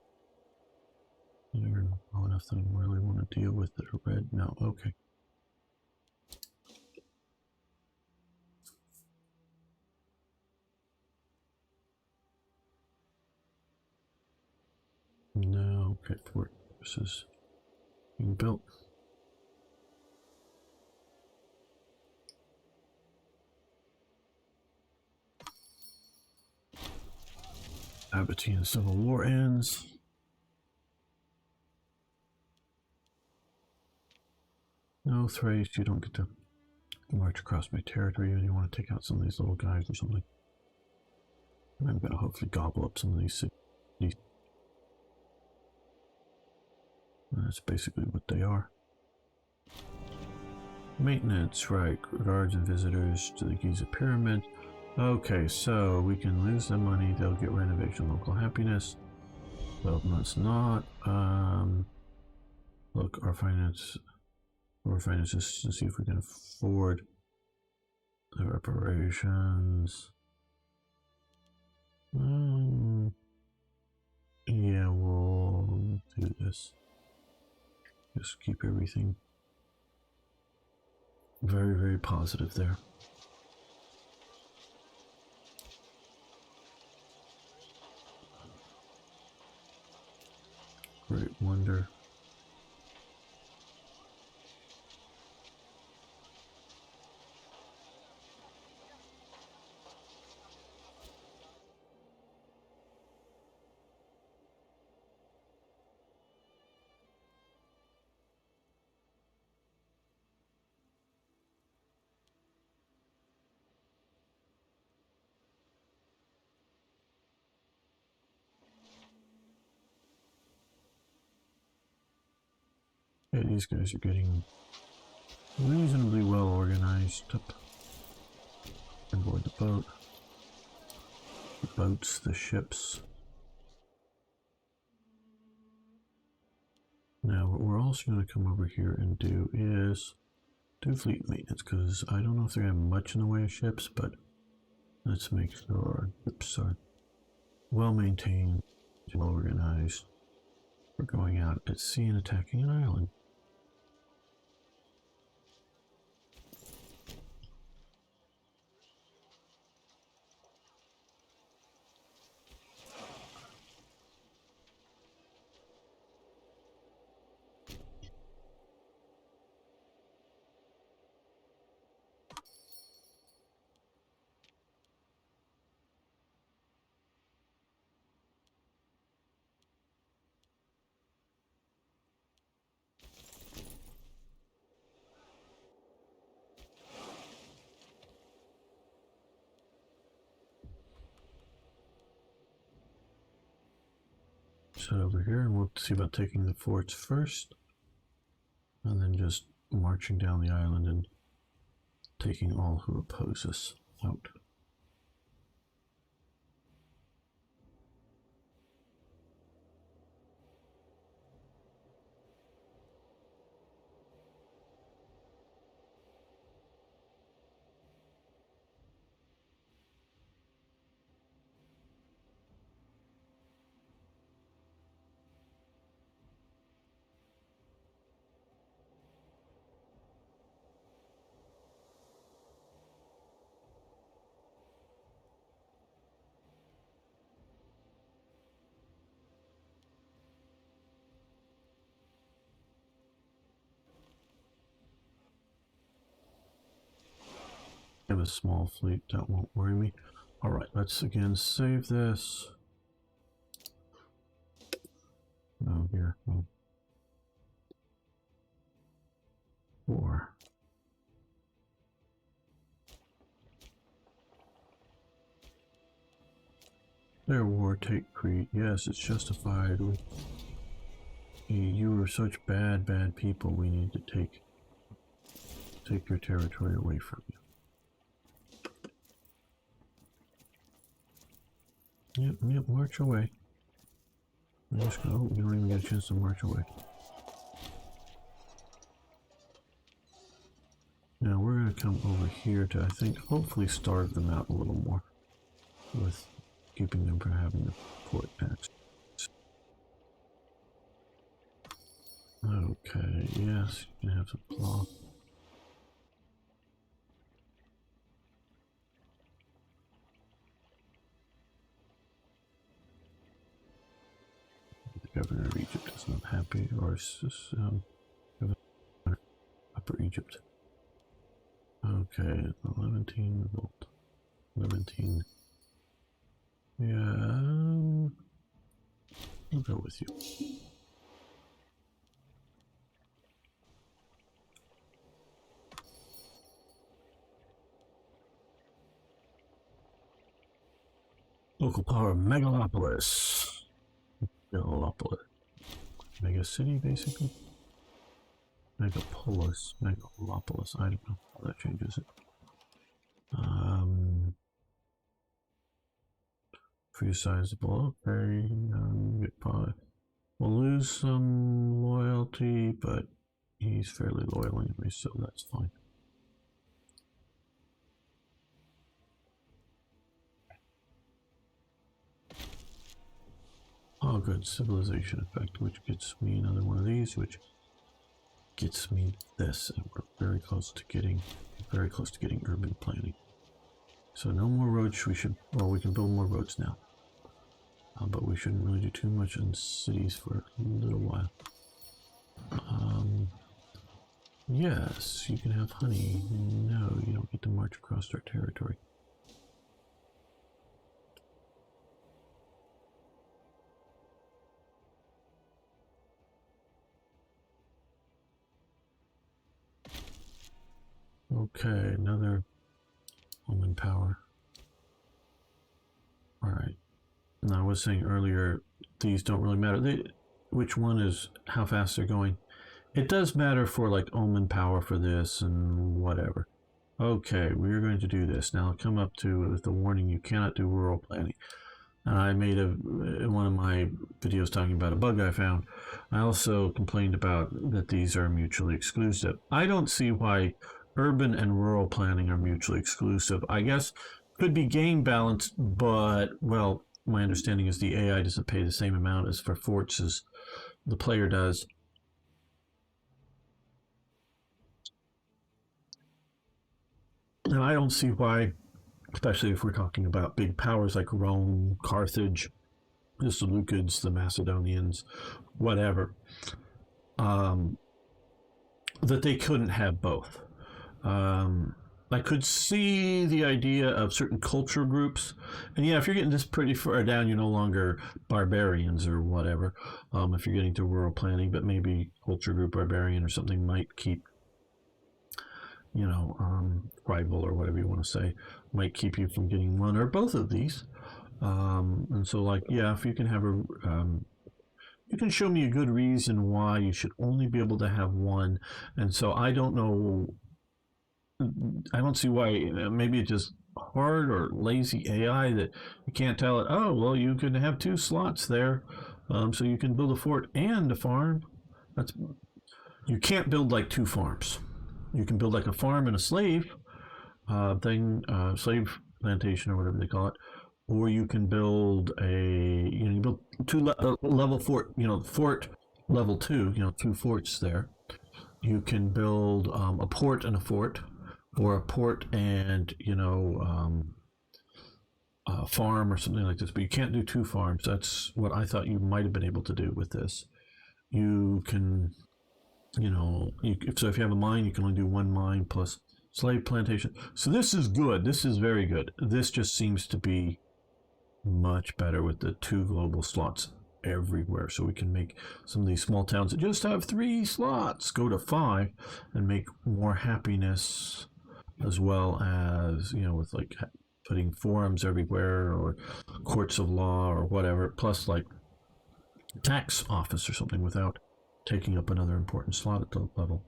They're low enough that I really want to deal with that are red. No, okay. No, okay, fortresses being built. Abbatean Civil War ends. No, Thrace, you don't get to march across my territory, and you want to take out some of these little guys or something. I'm going to hopefully gobble up some of these cities. That's basically what they are. Maintenance, right. Guards and visitors to the Giza Pyramid. Okay, so we can lose the money. They'll get renovation, local happiness. 12 months not. Look, our finances to see if we can afford the reparations. Yeah, we'll do this. Just keep everything very, very positive there. Great wonder. Yeah, these guys are getting reasonably well organized up on board the boat. The boats, the ships. Now, what we're also going to come over here and do is do fleet maintenance, because I don't know if they're going to have much in the way of ships, but let's make sure our ships are well maintained, well organized. We're going out at sea and attacking an island. Set over here, and we'll see about taking the forts first, and then just marching down the island and taking all who oppose us out. I have a small fleet, that won't worry me. All right, let's again save this. Oh, here. Oh. 4. Their war, take Crete. Yes, it's justified. You are such bad people. We need to take your territory away from you. Yep, march away. Just go. You don't even get a chance to march away. Now we're going to come over here to, I think, hopefully starve them out a little more with keeping them from having the port access. Okay, yes, you can have some cloth. The governor of Egypt is not happy, or Upper Egypt. Okay, the Levantine Revolt. Levantine. Yeah, I'll go with you. Local power, Megalopolis. Megalopolis. Mega city, basically. Megapolis. Megalopolis. I don't know how that changes it. Free sizable. Okay. We'll lose some loyalty, but he's fairly loyal anyway, so that's fine. Oh, good. Civilization effect, which gets me another one of these, which gets me this, and we're very close to getting urban planning. So no more roads. We can build more roads now, but we shouldn't really do too much in cities for a little while. Yes, you can have honey. No, you don't get to march across our territory. Okay, another woman power. All right. Now I was saying earlier, these don't really matter. Which one is how fast they're going? It does matter for like omen power for this and whatever. Okay, we're going to do this. Now come up to with the warning, you cannot do rural planning. And I made one of my videos talking about a bug I found. I also complained about that these are mutually exclusive. I don't see why urban and rural planning are mutually exclusive. I guess could be game balanced, but well, my understanding is the AI doesn't pay the same amount as for forts as the player does. And I don't see why, especially if we're talking about big powers like Rome, Carthage, the Seleucids, the Macedonians, whatever, that they couldn't have both. I could see the idea of certain culture groups, and yeah, if you're getting this pretty far down, you're no longer barbarians or whatever. If you're getting to rural planning, but maybe culture group barbarian or something might keep, rival or whatever you want to say, might keep you from getting one or both of these. And so, like, yeah, if you can have you can show me a good reason why you should only be able to have one. And so I don't know, I don't see why. Maybe it's just hard or lazy AI that you can't tell it, oh, well, you can have 2 slots there, so you can build a fort and a farm. That's, you can't build like 2 farms. You can build like a farm and a slave slave plantation or whatever they call it, or you can build you build 2 level fort, fort level 2, 2 forts there. You can build a port and a fort, or a port and a farm or something like this. But you can't do 2 farms. That's what I thought you might have been able to do with this. You can, so if you have a mine, you can only do 1 mine plus slave plantation. So this is good. This is very good. This just seems to be much better with the 2 global slots everywhere. So we can make some of these small towns that just have 3 slots go to 5 and make more happiness, as well as, with like putting forums everywhere or courts of law or whatever, plus like tax office or something without taking up another important slot at the level.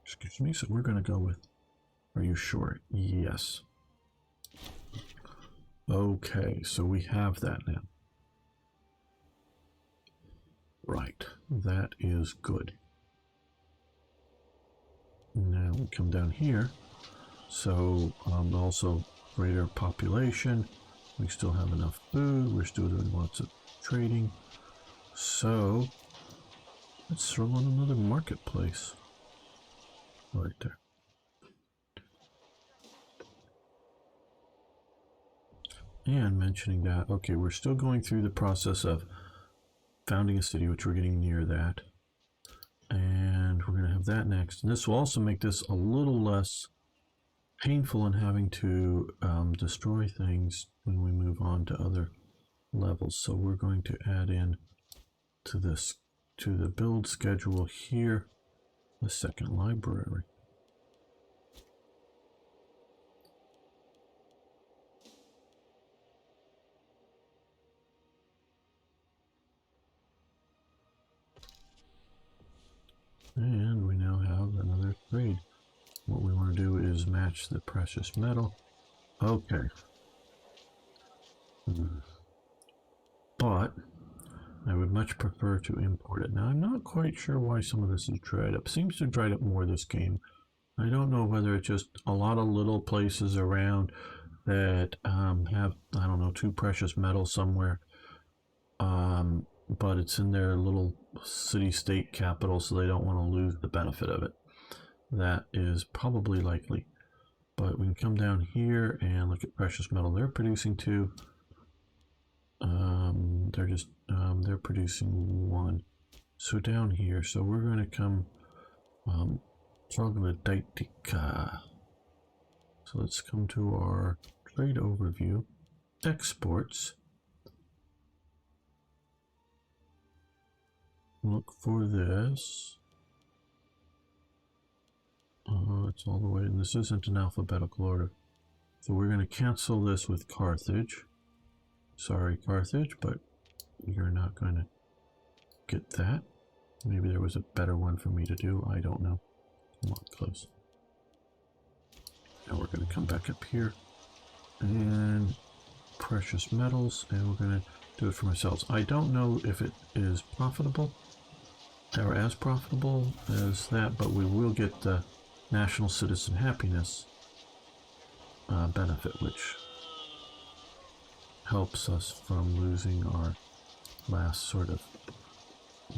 Excuse me. So we're going to go with, are you sure? Yes. Okay, so we have that now. Right, that is good. Now we come down here. So also greater population. We still have enough food. We're still doing lots of trading. So let's throw on another marketplace. Right there. And mentioning that, okay, we're still going through the process of founding a city, which we're getting near that. And we're going to have that next. And this will also make this a little less painful in having to destroy things when we move on to other levels. So we're going to add in to this, to the build schedule here, the second library. And we now have another trade. What we want to do is match the precious metal. Okay. But I would much prefer to import it. Now, I'm not quite sure why some of this is dried up. Seems to have dried up more this game. I don't know whether it's just a lot of little places around that have, I don't know, 2 precious metals somewhere. But it's in their little city-state capital, so they don't want to lose the benefit of it. That is probably likely. But we can come down here and look at precious metal. They're producing 2. They're producing 1. So down here, so we're going to come Troglodytica. So let's come to our trade overview. Exports. Look for this. It's all the way, and this isn't in alphabetical order. So we're going to cancel this with Carthage. Sorry, Carthage, but you're not going to get that. Maybe there was a better one for me to do. I don't know. Come on, close. Now we're going to come back up here and precious metals, and we're going to do it for ourselves. I don't know if it is profitable or as profitable as that, but we will get the national citizen happiness benefit, which helps us from losing our last sort of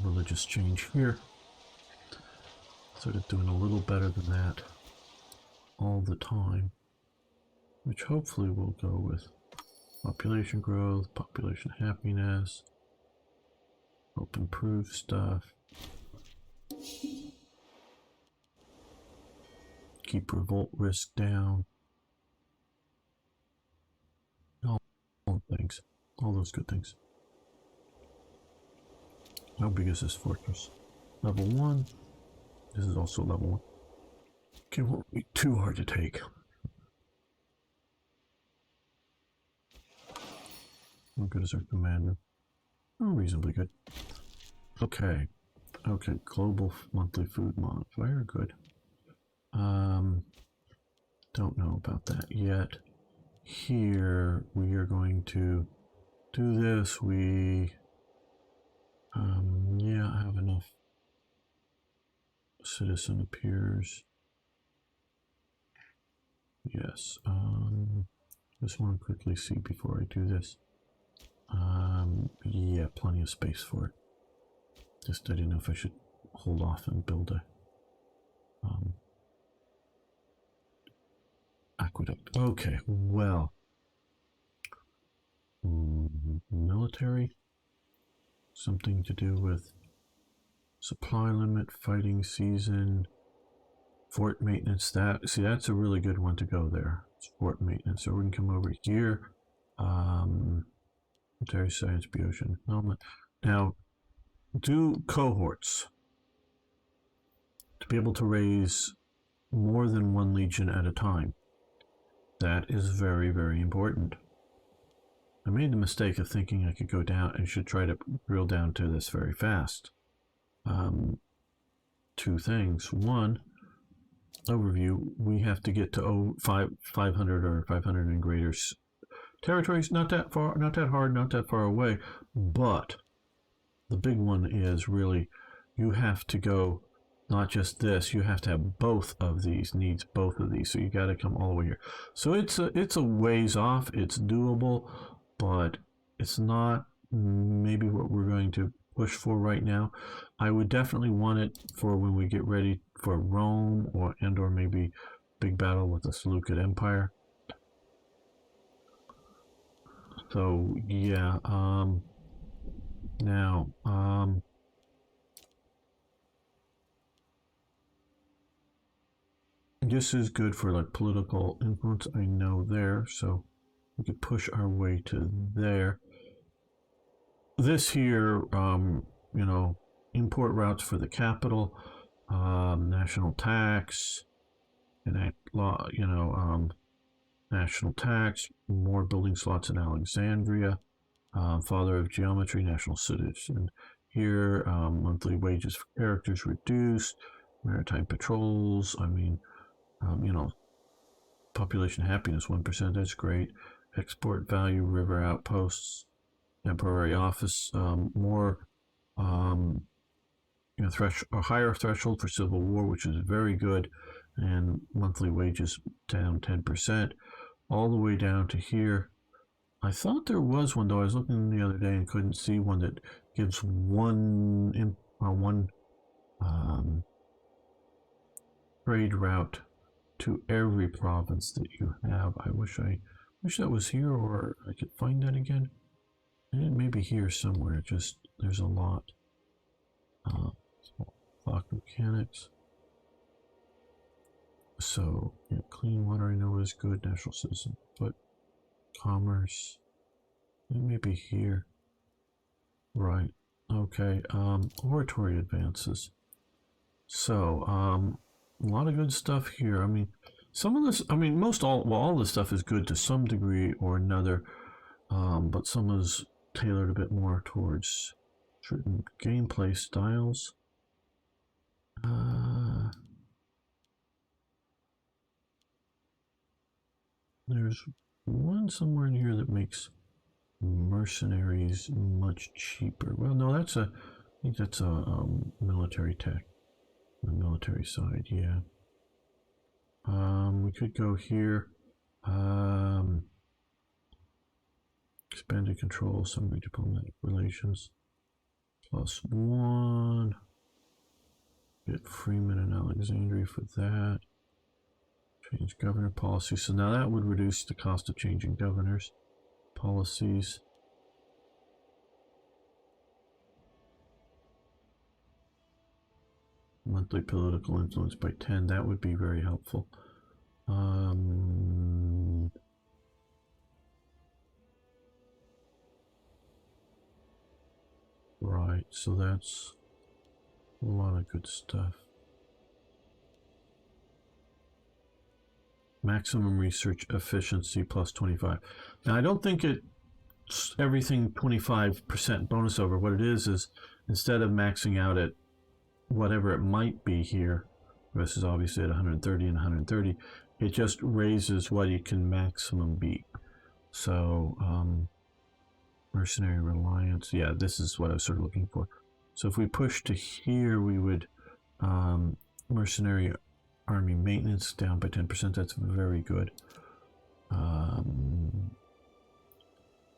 religious change here. Sort of doing a little better than that all the time, which hopefully will go with population growth, population happiness, help improve stuff, keep revolt risk down, all things, all those good things. How big is this fortress? Level 1. This is also level 1. Okay, won't be too hard to take. How good is our commander? Oh, reasonably good. Okay. Okay, global monthly food modifier, good. Don't know about that yet. Here we are going to do this. Yeah, I have enough citizen appears. Yes. Just want to quickly see before I do this. Yeah, plenty of space for it. Just I didn't know if I should hold off and build a aqueduct. Okay, well, military, something to do with supply limit, fighting season, fort maintenance. That's a really good one to go there. It's fort maintenance. So we can come over here. Military science, Boeotian helmet. Now, do cohorts to be able to raise more than one legion at a time. That is very, very important. I made the mistake of thinking I could go down and should try to drill down to this very fast. Two things. One, overview, we have to get to 500 or 500 and greater territories. Not that far, not that hard, not that far away. But the big one is really you have to go not just this, you have to have both of these, needs both of these. So you got to come all the way here. So it's a ways off. It's doable, but it's not maybe what we're going to push for right now. I would definitely want it for when we get ready for Rome or maybe big battle with the Seleucid Empire. So yeah, now this is good for like political influence, I know there, so we could push our way to there. This here, you know, import routes for the capital, national tax, enact law, you know, national tax, more building slots in Alexandria, father of geometry, national citizen. Here, monthly wages for characters reduced, maritime patrols. I mean, you know, population happiness 1%. That's great. Export value, river outposts, temporary office, more, you know, a higher threshold for civil war, which is very good, and monthly wages down 10%, all the way down to here. I thought there was one though. I was looking the other day and couldn't see one that gives one trade route to every province that you have. I wish that was here, or I could find that again. And maybe here somewhere. Just there's a lot. Clock mechanics. So yeah, clean water I know is good. National citizen, but commerce. Maybe here. Right. Okay. Oratory advances. So a lot of good stuff here. I mean, some of this. I mean, all this stuff is good to some degree or another. But some is tailored a bit more towards certain gameplay styles. There's one somewhere in here that makes mercenaries much cheaper. Well, no, I think that's a military tech. The military side, yeah. We could go here. Expanded control, summary diplomatic relations. +1. Get Freeman and Alexandria for that. Change governor policy. So now that would reduce the cost of changing governors. Policies. Monthly political influence by 10. That would be very helpful. Right, so that's a lot of good stuff. Maximum research efficiency +25. Now I don't think it's everything 25% bonus over. What it is instead of maxing out at whatever it might be here, this is obviously at 130 and 130, it just raises what it can maximum be. So Mercenary Reliance, yeah, this is what I was sort of looking for. So if we push to here, we would Mercenary Army Maintenance down by 10%. That's very good.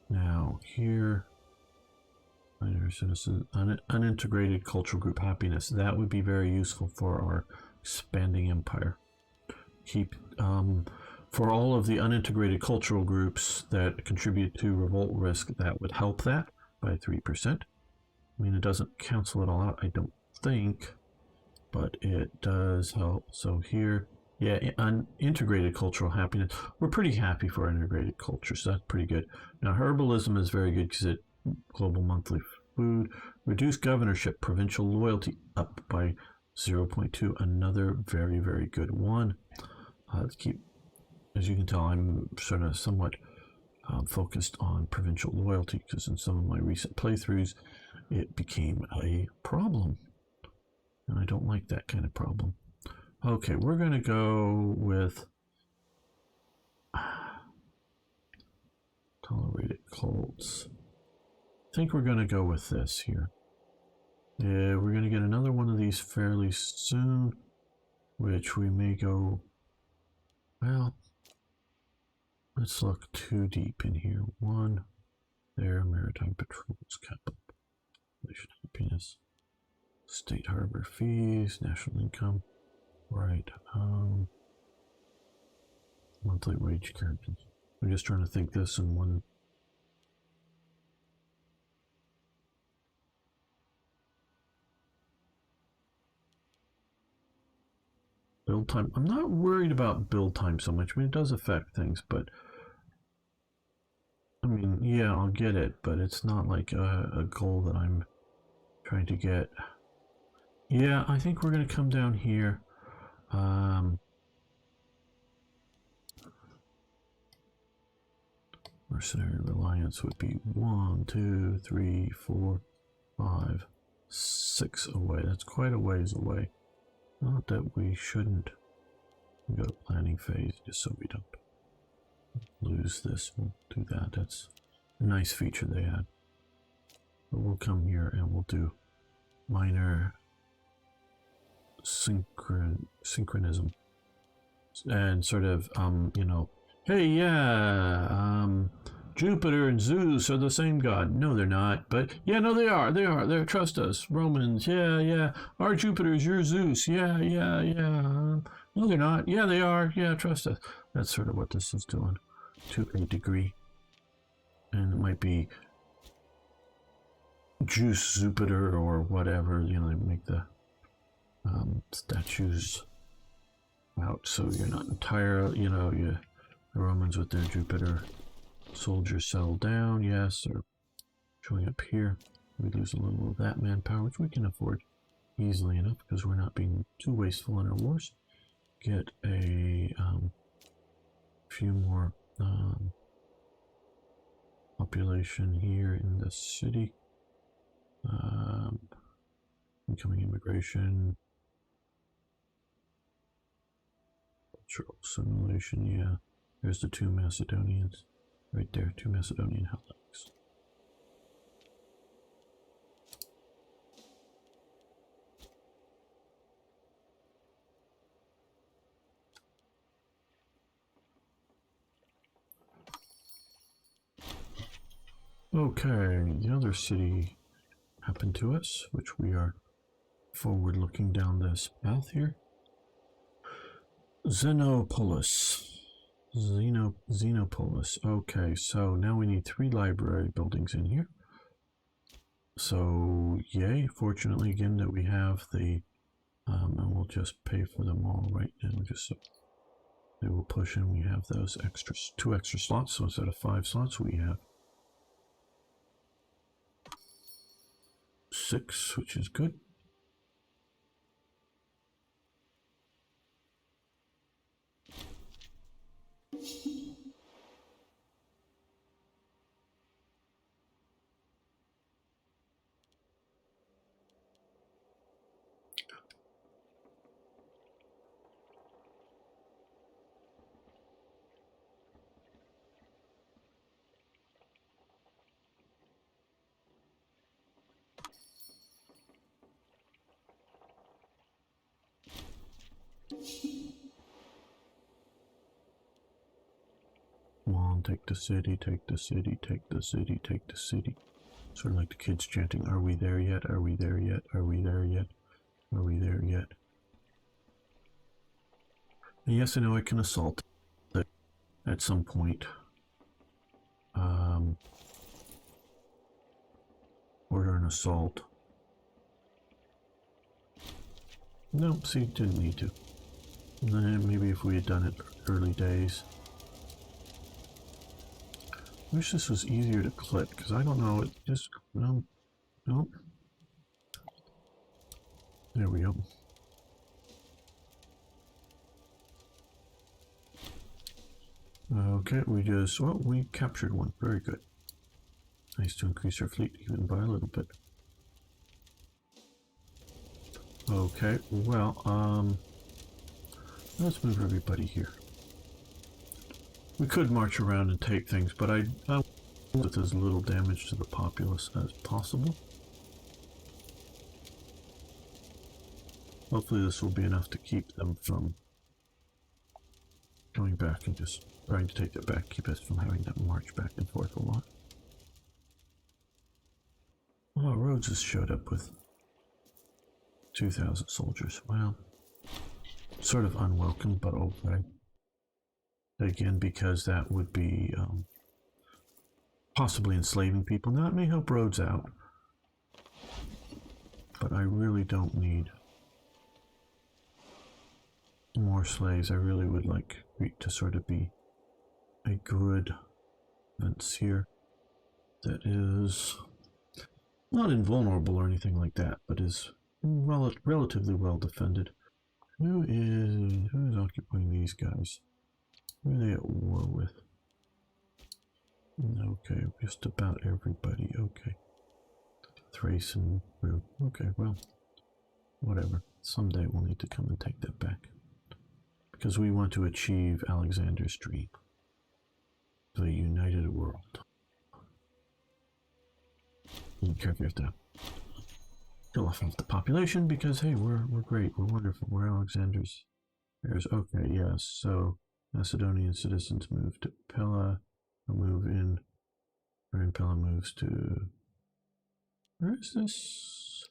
Now here, unintegrated cultural group happiness. That would be very useful for our expanding empire. Keep for all of the unintegrated cultural groups that contribute to revolt risk, that would help that by 3%. I mean, it doesn't cancel it all out, I don't think, but it does help. So here, yeah, integrated cultural happiness. We're pretty happy for integrated culture, so that's pretty good. Now, herbalism is very good because it global monthly food. Reduce governorship, provincial loyalty up by 0.2. Another very, very good one. Let's keep, as you can tell, I'm sort of somewhat focused on provincial loyalty because in some of my recent playthroughs, it became a problem. And I don't like that kind of problem. Okay, we're going to go with tolerated cults. I think we're going to go with this here. Yeah, we're going to get another one of these fairly soon, which we may go, well, let's look too deep in here. One, there, Maritime Patrols, Cappadocian Happiness, State Harbor Fees, National Income, right, monthly wage characters. I'm just trying to think this in one. Build time. I'm not worried about build time so much. I mean, it does affect things, but I mean, yeah, I'll get it, but it's not like a goal that I'm trying to get. Yeah, I think we're going to come down here. Mercenary Reliance would be 1, 2, 3, 4, 5, 6 away. That's quite a ways away. Not that we shouldn't go to planning phase, just so we don't lose this. We'll do that. That's a nice feature they had. But we'll come here and we'll do minor synchronism. And sort of, you know, hey, yeah, Jupiter and Zeus are the same god. No, they're not. But yeah, no, they are. They are. They trust us. Romans. Yeah, yeah. Our Jupiter is your Zeus. Yeah, yeah, yeah. No, they're not. Yeah, they are. Yeah, trust us. That's sort of what this is doing, to a degree. And it might be Juice Jupiter or whatever. You know, they make the statues out so you're not entirely. You know, the Romans with their Jupiter. Soldiers settle down, yes, or showing up here. We lose a little of that manpower, which we can afford easily enough because we're not being too wasteful in our wars. Get a few more population here in the city. Incoming immigration. Cultural simulation, yeah. There's the 2 Macedonians. Right there, 2 Macedonian Hellenes. Okay, the other city happened to us, which we are forward looking down this path here. Xenopolis. Xenopolis. Okay, so now we need 3 library buildings in here. So, yay. Fortunately, again, that we have the, and we'll just pay for them all right now, just so they will push in. We have those extras, 2 extra slots. So instead of 5 slots, we have 6, which is good. Come on, take the city, take the city, take the city, take the city. Sort of like the kids chanting, are we there yet? Are we there yet? Are we there yet? Are we there yet? And yes, I know I can assault at some point. Order an assault. Nope, see, didn't need to. Maybe if we had done it early days. Wish this was easier to click, because I don't know, it just, no. There we go. Okay, we captured one, very good. Nice to increase our fleet even by a little bit. Okay, well, let's move everybody here. We could march around and take things, but I want with as little damage to the populace as possible. Hopefully this will be enough to keep them from going back and just trying to take it back, keep us from having to march back and forth a lot. Oh, Rhodes has showed up with 2,000 soldiers. Well, sort of unwelcome, but okay. Again, because that would be possibly enslaving people. Now, it may help Rhodes out, but I really don't need more slaves. I really would like Crete to sort of be a good province here that is not invulnerable or anything like that, but is relatively well defended. Who is occupying these guys? Who are they at war with? Okay, just about everybody. Okay. Thrace and Rue. Okay, well, whatever. Someday we'll need to come and take that back. Because we want to achieve Alexander's dream. The united world. You don't care if you have to kill off half the population because, hey, we're great, we're wonderful, we're Alexander's heirs. Okay, yes, so Macedonian citizens move to Pella, move in, or Pella moves to, where is this?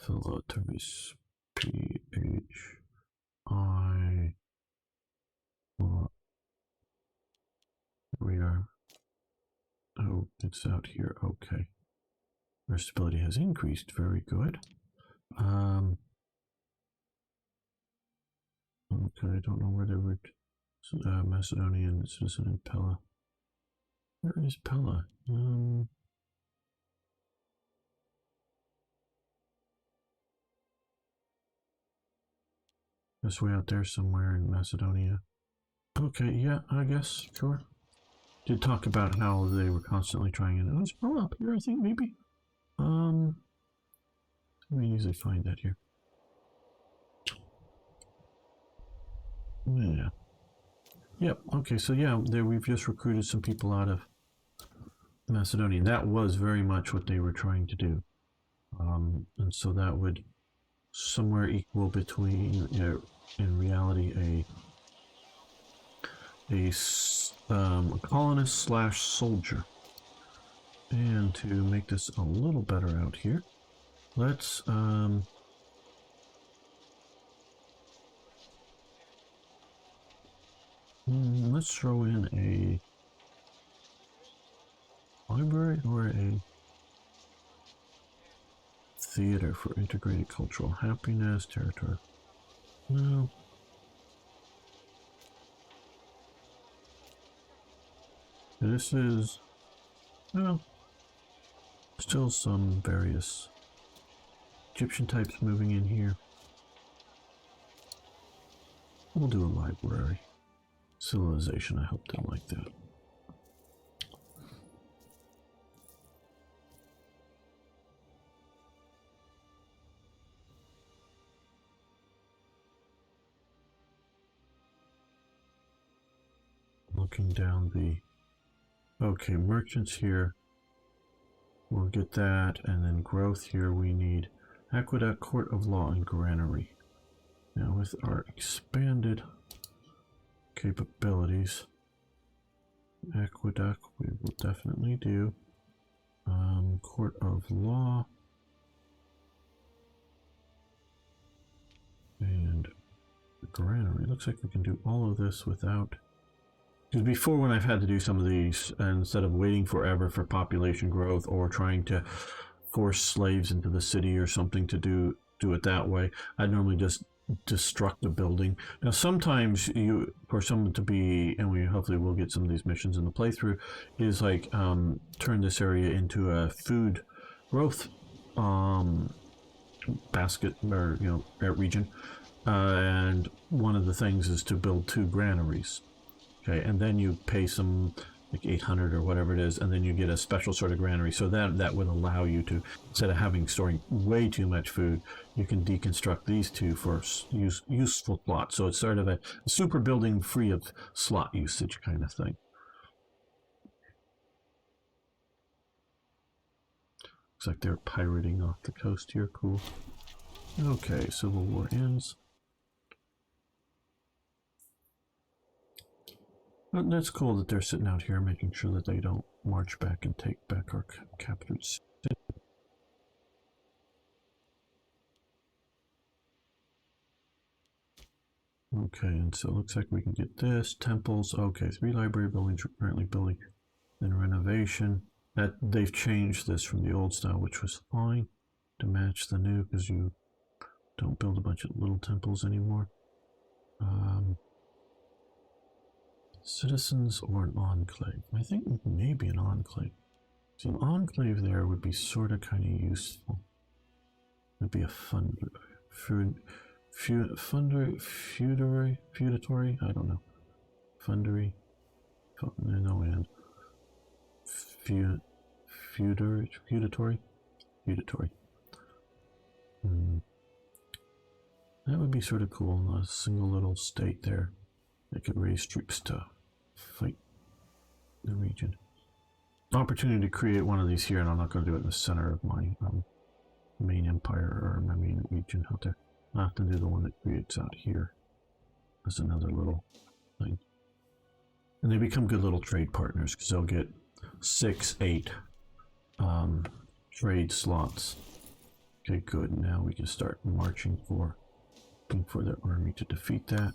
Philotavis, P-H-I, we are, oh, it's out here, okay. Our stability has increased, very good. Okay, I don't know where they were. Macedonian citizen in Pella. Where is Pella? This way out there somewhere in Macedonia. Okay, yeah, I guess, sure. Did talk about how they were constantly trying to. Let's pull up here, I think, maybe. We usually find that here. Yeah. Yep, okay, so yeah, there we've just recruited some people out of Macedonia. That was very much what they were trying to do. And so that would somewhere equal between, in reality, a colonist slash soldier. And to make this a little better out here, let's throw in a library or a theater for integrated cultural happiness, territory. No. This is, well, still some various Egyptian types moving in here. We'll do a library. Civilization, I hope they'll like that. Looking down the... Okay, merchants here. We'll get that, and then growth here we need Aqueduct, Court of Law, and Granary. Now with our expanded capabilities, Aqueduct we will definitely do. Court of Law and Granary. Looks like we can do all of this without... Because before, when I've had to do some of these, instead of waiting forever for population growth or trying to force slaves into the city or something to do it that way, I'd normally just destruct a building. Now sometimes you, for someone to be, and we hopefully will get some of these missions in the playthrough, is like turn this area into a food growth basket, or region, and one of the things is to build 2 granaries. Okay, and then you pay some like 800 or whatever it is, and then you get a special sort of granary. So that would allow you to, instead of storing way too much food, you can deconstruct these 2 for useful slots. So it's sort of a super building free of slot usage kind of thing. Looks like they're pirating off the coast here. Cool. Okay, Civil War ends. But that's cool that they're sitting out here making sure that they don't march back and take back our captured city. Okay, and so it looks like we can get this. Temples. Okay, 3 library buildings we're currently building. Then renovation. That they've changed this from the old style, which was fine, to match the new, because you don't build a bunch of little temples anymore. Citizens or an enclave? I think maybe an enclave. So an enclave there would be sort of kind of useful. It would be a feudatory? I don't know. Fundery? No, and feudatory? Feudatory. That would be sort of cool. A single little state there. They could raise troops to fight the region. Opportunity to create one of these here, and I'm not going to do it in the center of my main empire or my main region out there. I'll have to do the one that creates out here. That's another little thing. And they become good little trade partners because they'll get 6, 8 trade slots. Okay, good. Now we can start marching for their army to defeat that.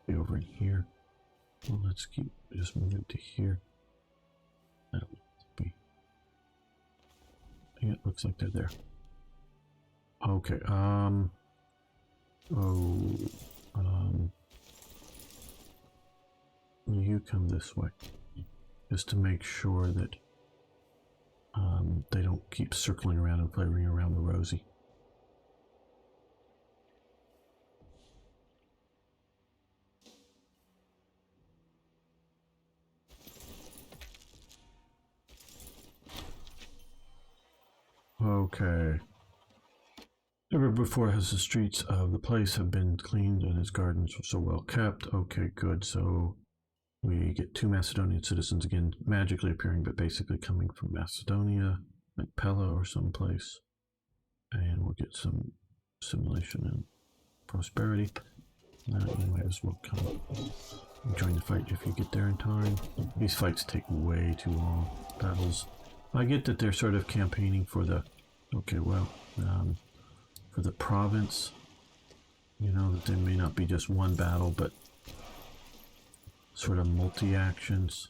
Be over in here. Well, let's keep just moving to here. I don't know. Yeah, it looks like they're there. Okay. You come this way, just to make sure that they don't keep circling around and flavoring around the rosy. Okay. Never before has the streets of the place have been cleaned and its gardens so well kept. Okay, good. So we get 2 Macedonian citizens again, magically appearing, but basically coming from Macedonia, like Pella or someplace. And we'll get some assimilation and prosperity. You might as well come join the fight if you get there in time. These fights take way too long. Battles. I get that they're sort of campaigning for the, for the province. You know, that there may not be just one battle, but sort of multi-actions.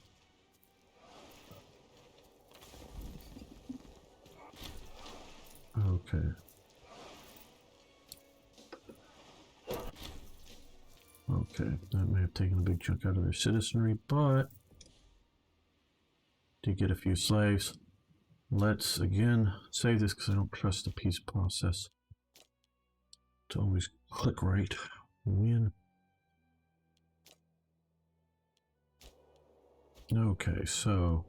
Okay. Okay, that may have taken a big chunk out of their citizenry, but did get a few slaves. Let's again save this because I don't trust the peace process to always click right. Win. Okay, so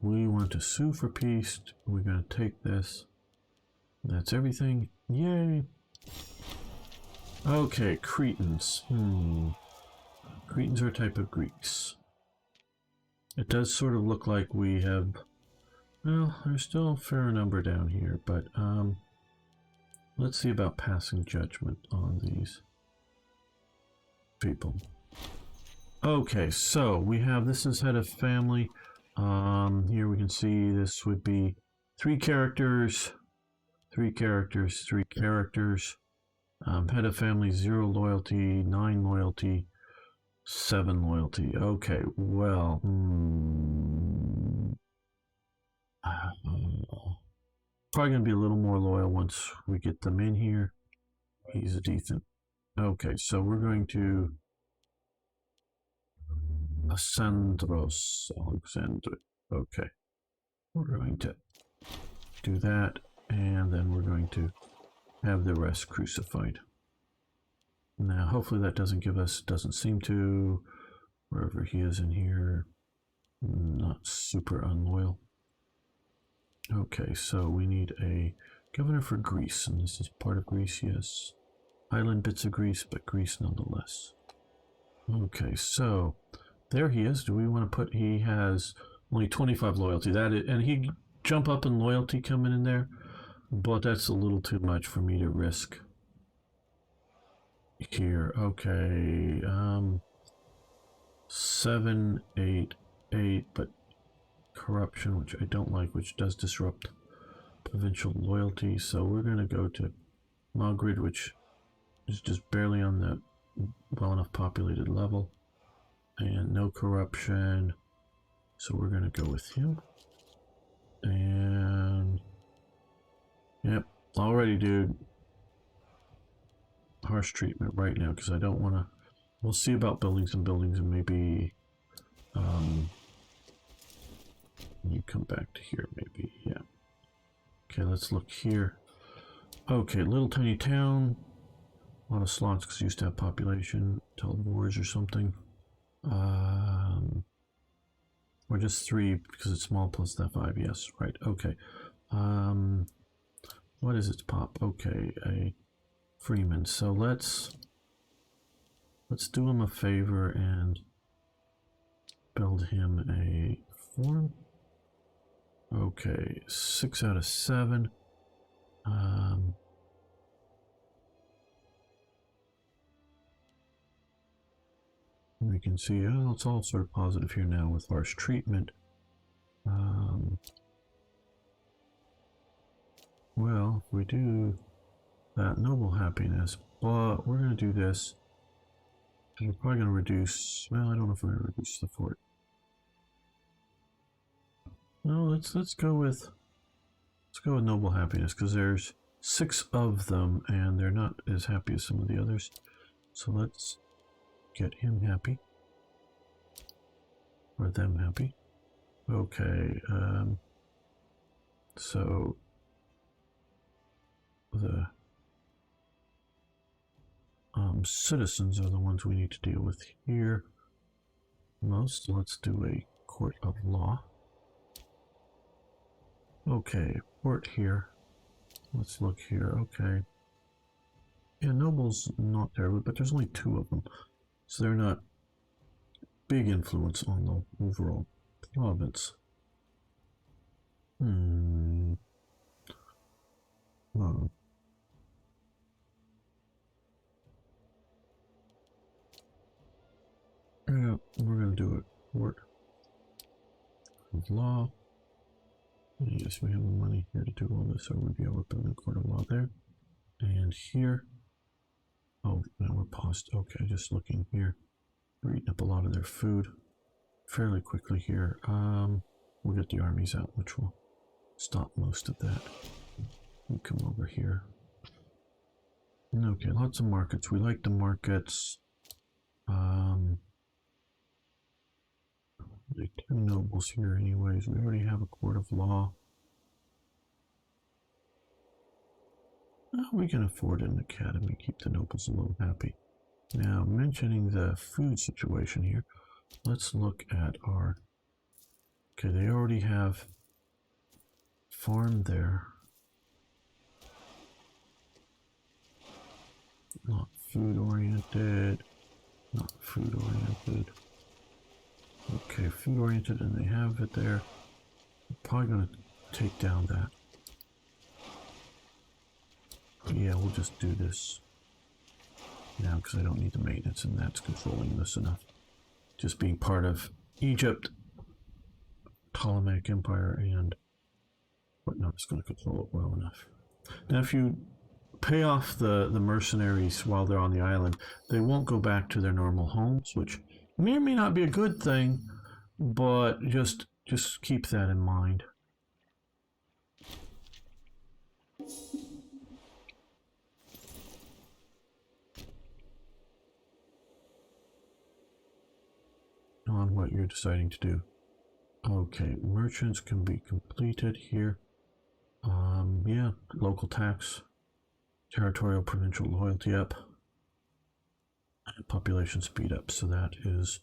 we want to sue for peace. We're going to take this. That's everything. Yay! Okay, Cretans. Cretans are a type of Greeks. It does sort of look like we have Well, there's still a fair number down here, but let's see about passing judgment on these people. Okay, so we have, this is head of family. Here we can see this would be 3 characters, 3 characters, 3 characters. Head of family, 0 loyalty, 9 loyalty, 7 loyalty. Okay, well, probably going to be a little more loyal once we get them in here. He's a decent. Okay, so we're going to Alexandre. Okay, we're going to do that, and then we're going to have the rest crucified. Now, hopefully that doesn't give us, doesn't seem to, wherever he is in here, not super unloyal. Okay, so we need a governor for Greece, and this is part of Greece, yes. Island bits of Greece, but Greece nonetheless. Okay, so there he is. Do we want to put, he has only 25 loyalty. That is, and he jump up in loyalty coming in there, but that's a little too much for me to risk here. Okay, 7, 8, 8, but corruption, which I don't like, which does disrupt provincial loyalty. So we're going to go to Malgrid, which is just barely on the well enough populated level, and no corruption. So we're going to go with him. And yep, already, dude. Harsh treatment right now because I don't want to. We'll see about buildings and maybe you come back to here, maybe. Yeah. Okay, let's look here. Okay, little tiny town. A lot of slots because it used to have population. Tell wars or something. Or just 3 because it's small plus that 5. Yes, right. Okay. What is its pop? Okay, a Freeman. So let's do him a favor and build him a form. Okay, 6 out of 7. We can see, oh, it's all sort of positive here now with harsh treatment. Well, if we do that, noble happiness, but we're going to do this. We're probably going to reduce, well, I don't know if we're going to reduce the fort. No, let's go with noble happiness because there's 6 of them and they're not as happy as some of the others. So let's get him happy. Or them happy. Okay, so the citizens are the ones we need to deal with here most. Let's do a court of law. Okay, port here. Let's look here. Okay. Yeah, nobles not there, but there's only 2 of them. So they're not big influence on the overall province. Oh. Yeah, we're gonna do it. Court of law. Yes, we have the money here to do all this, so we'll be able to build a court of law there. And here. Oh, now we're paused. Okay, just looking here. We're eating up a lot of their food fairly quickly here. We'll get the armies out, which will stop most of that. We'll come over here. Okay, lots of markets. We like the markets. Like 2 nobles here anyways. We already have a court of law. We can afford an academy, keep the nobles a little happy. Now, mentioning the food situation here, let's look at our... Okay, they already have farm there. Not food oriented. Not food oriented. Okay, food oriented, and they have it there. We're probably going to take down that. Yeah, we'll just do this now because I don't need the maintenance, and that's controlling this enough. Just being part of Egypt, Ptolemaic Empire, and whatnot is going to control it well enough. Now, if you pay off the mercenaries while they're on the island, they won't go back to their normal homes, which may or may not be a good thing, but just keep that in mind. On what you're deciding to do. Okay, merchants can be completed here. Yeah, local tax, territorial provincial loyalty up, and population speed up. So that is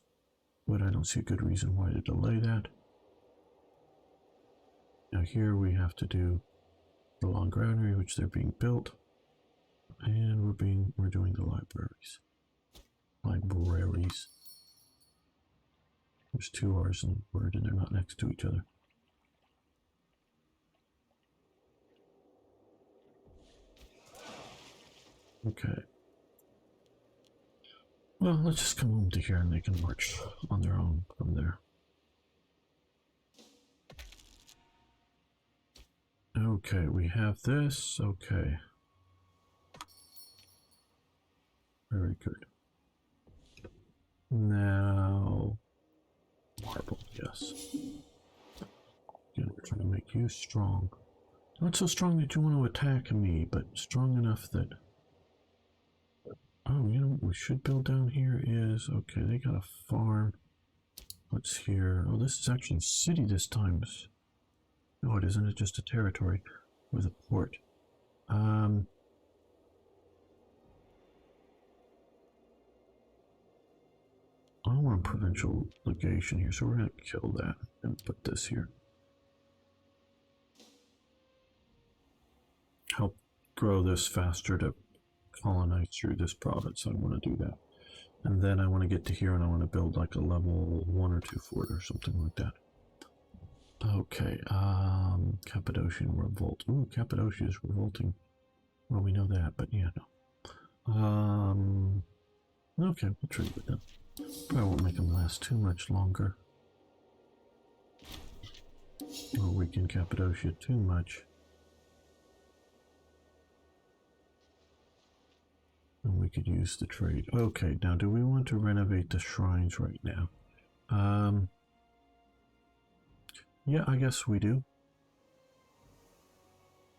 what I don't see a good reason why to delay that. Now here we have to do the long granary, which they're being built, and we're doing the libraries. There's two R's in the word, and they're not next to each other. Okay. Well, let's just come home to here and they can march on their own from there. Okay, we have this. Okay. Very good. Now, marble, yes. Again, we're trying to make you strong. Not so strong that you want to attack me, but strong enough that... Oh, you know what we should build down here is... Okay, they got a farm. What's here? Oh, this is actually a city this time. No, it isn't. It's just a territory with a port. I don't want a provincial legation here, so we're going to kill that and put this here. Help grow this faster to colonize through this province. I want to do that. And then I want to get to here and I want to build like a level 1 or 2 fort or something like that. Okay, Cappadocian Revolt. Ooh, Cappadocia is revolting. Well, we know that, but yeah, no. Okay, we'll trade with them. Probably won't make them last too much longer. Or weaken Cappadocia too much. And we could use the trade. Okay, now do we want to renovate the shrines right now? Yeah, I guess we do.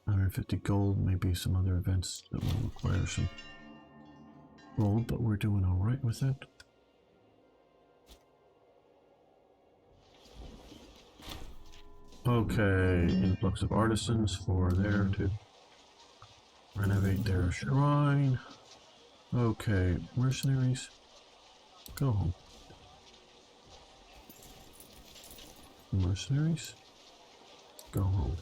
150 gold, maybe some other events that will require some gold, but we're doing all right with it. Okay, influx of artisans for there to renovate their shrine. Okay, mercenaries, go home. Mercenaries, go home.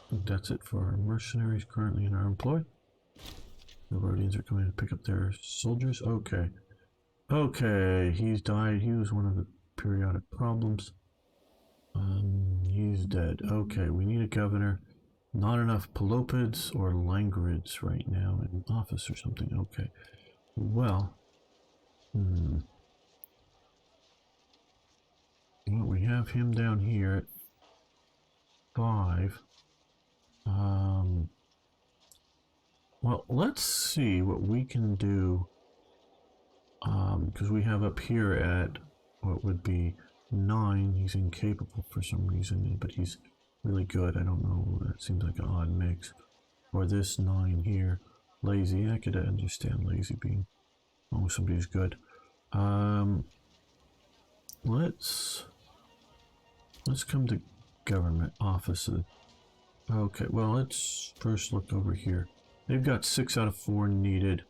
I think that's it for our mercenaries currently in our employ. The Rhodians are coming to pick up their soldiers. Okay. Okay, he's died. He was one of the periodic problems. He's dead. Okay, we need a governor. Not enough Pelopids or Langrids right now in office or something. Okay. Well. Well, we have him down here at 5. Well, let's see what we can do. Because we have up here at what would be 9. He's incapable for some reason, but he's really good. I don't know. That seems like an odd mix. Or this 9 here, lazy. I could understand lazy being somebody who's good. Let's come to government offices. Okay, well, let's first look over here. They've got 6 out of 4 needed.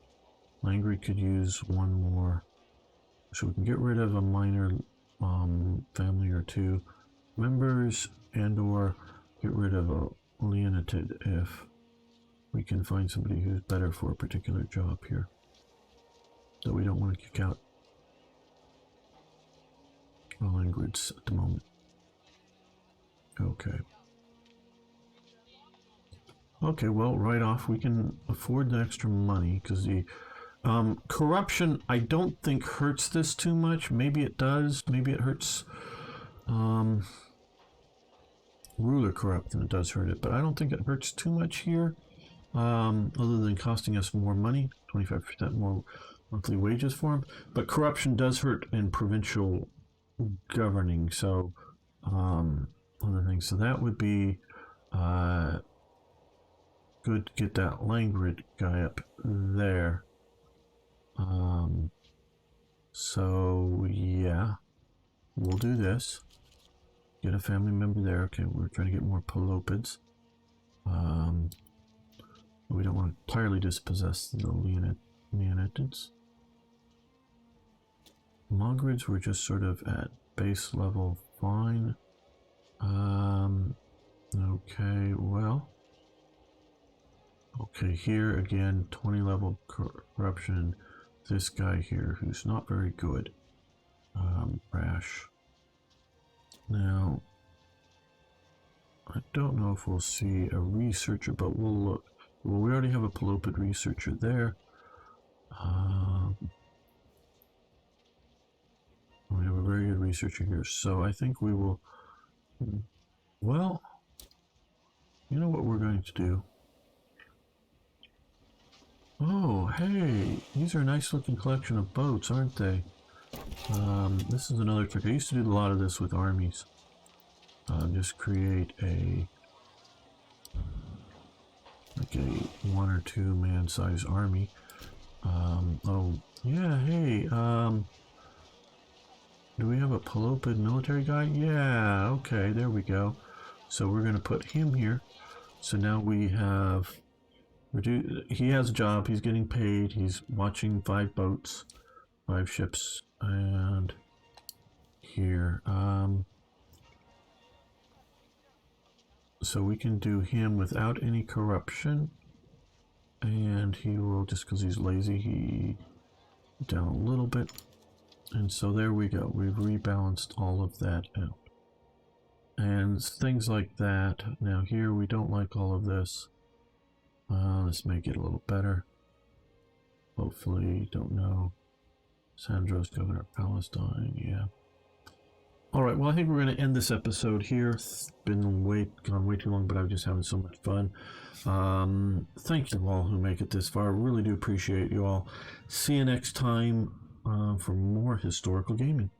Langry could use 1 more. So we can get rid of a minor family or 2 members, and or get rid of a Leonatid if we can find somebody who's better for a particular job here that we don't want to kick out Langrids at the moment. Okay. Okay, well, right off, we can afford the extra money because the corruption, I don't think hurts this too much. Maybe it does. Maybe it hurts ruler corrupt and it does hurt it, but I don't think it hurts too much here. Other than costing us more money, 25% more monthly wages for them. But corruption does hurt in provincial governing. So, other things. So that would be good to get that language guy up there. So yeah, we'll do this. Get a family member there. Okay, we're trying to get more Pelopids. We don't want to entirely dispossess the Leonids. Mogrids were just sort of at base level, fine. Okay, well. Okay, here again, 20 level corruption. This guy here, who's not very good. Rash. Now, I don't know if we'll see a researcher, but we'll look. Well, we already have a Pelopid researcher there. We have a very good researcher here, so I think we will. Well, you know what we're going to do? Oh, hey, these are a nice looking collection of boats, aren't they? This is another trick. I used to do a lot of this with armies. Just create like a 1 or 2 man size army. Oh, yeah, hey, do we have a Pelopid military guy? Yeah, okay, there we go. So we're going to put him here. So now we have... he has a job, he's getting paid, he's watching 5 boats, 5 ships, and here. So we can do him without any corruption, and he will, just because he's lazy, he down a little bit. And so there we go, we've rebalanced all of that out. And things like that. Now here we don't like all of this. Let's make it a little better. Hopefully, don't know. Sandro's governor of Palestine, yeah. Alright, well I think we're going to end this episode here. It's been gone way too long, but I'm just having so much fun. Thank you all who make it this far. Really do appreciate you all. See you next time for more historical gaming.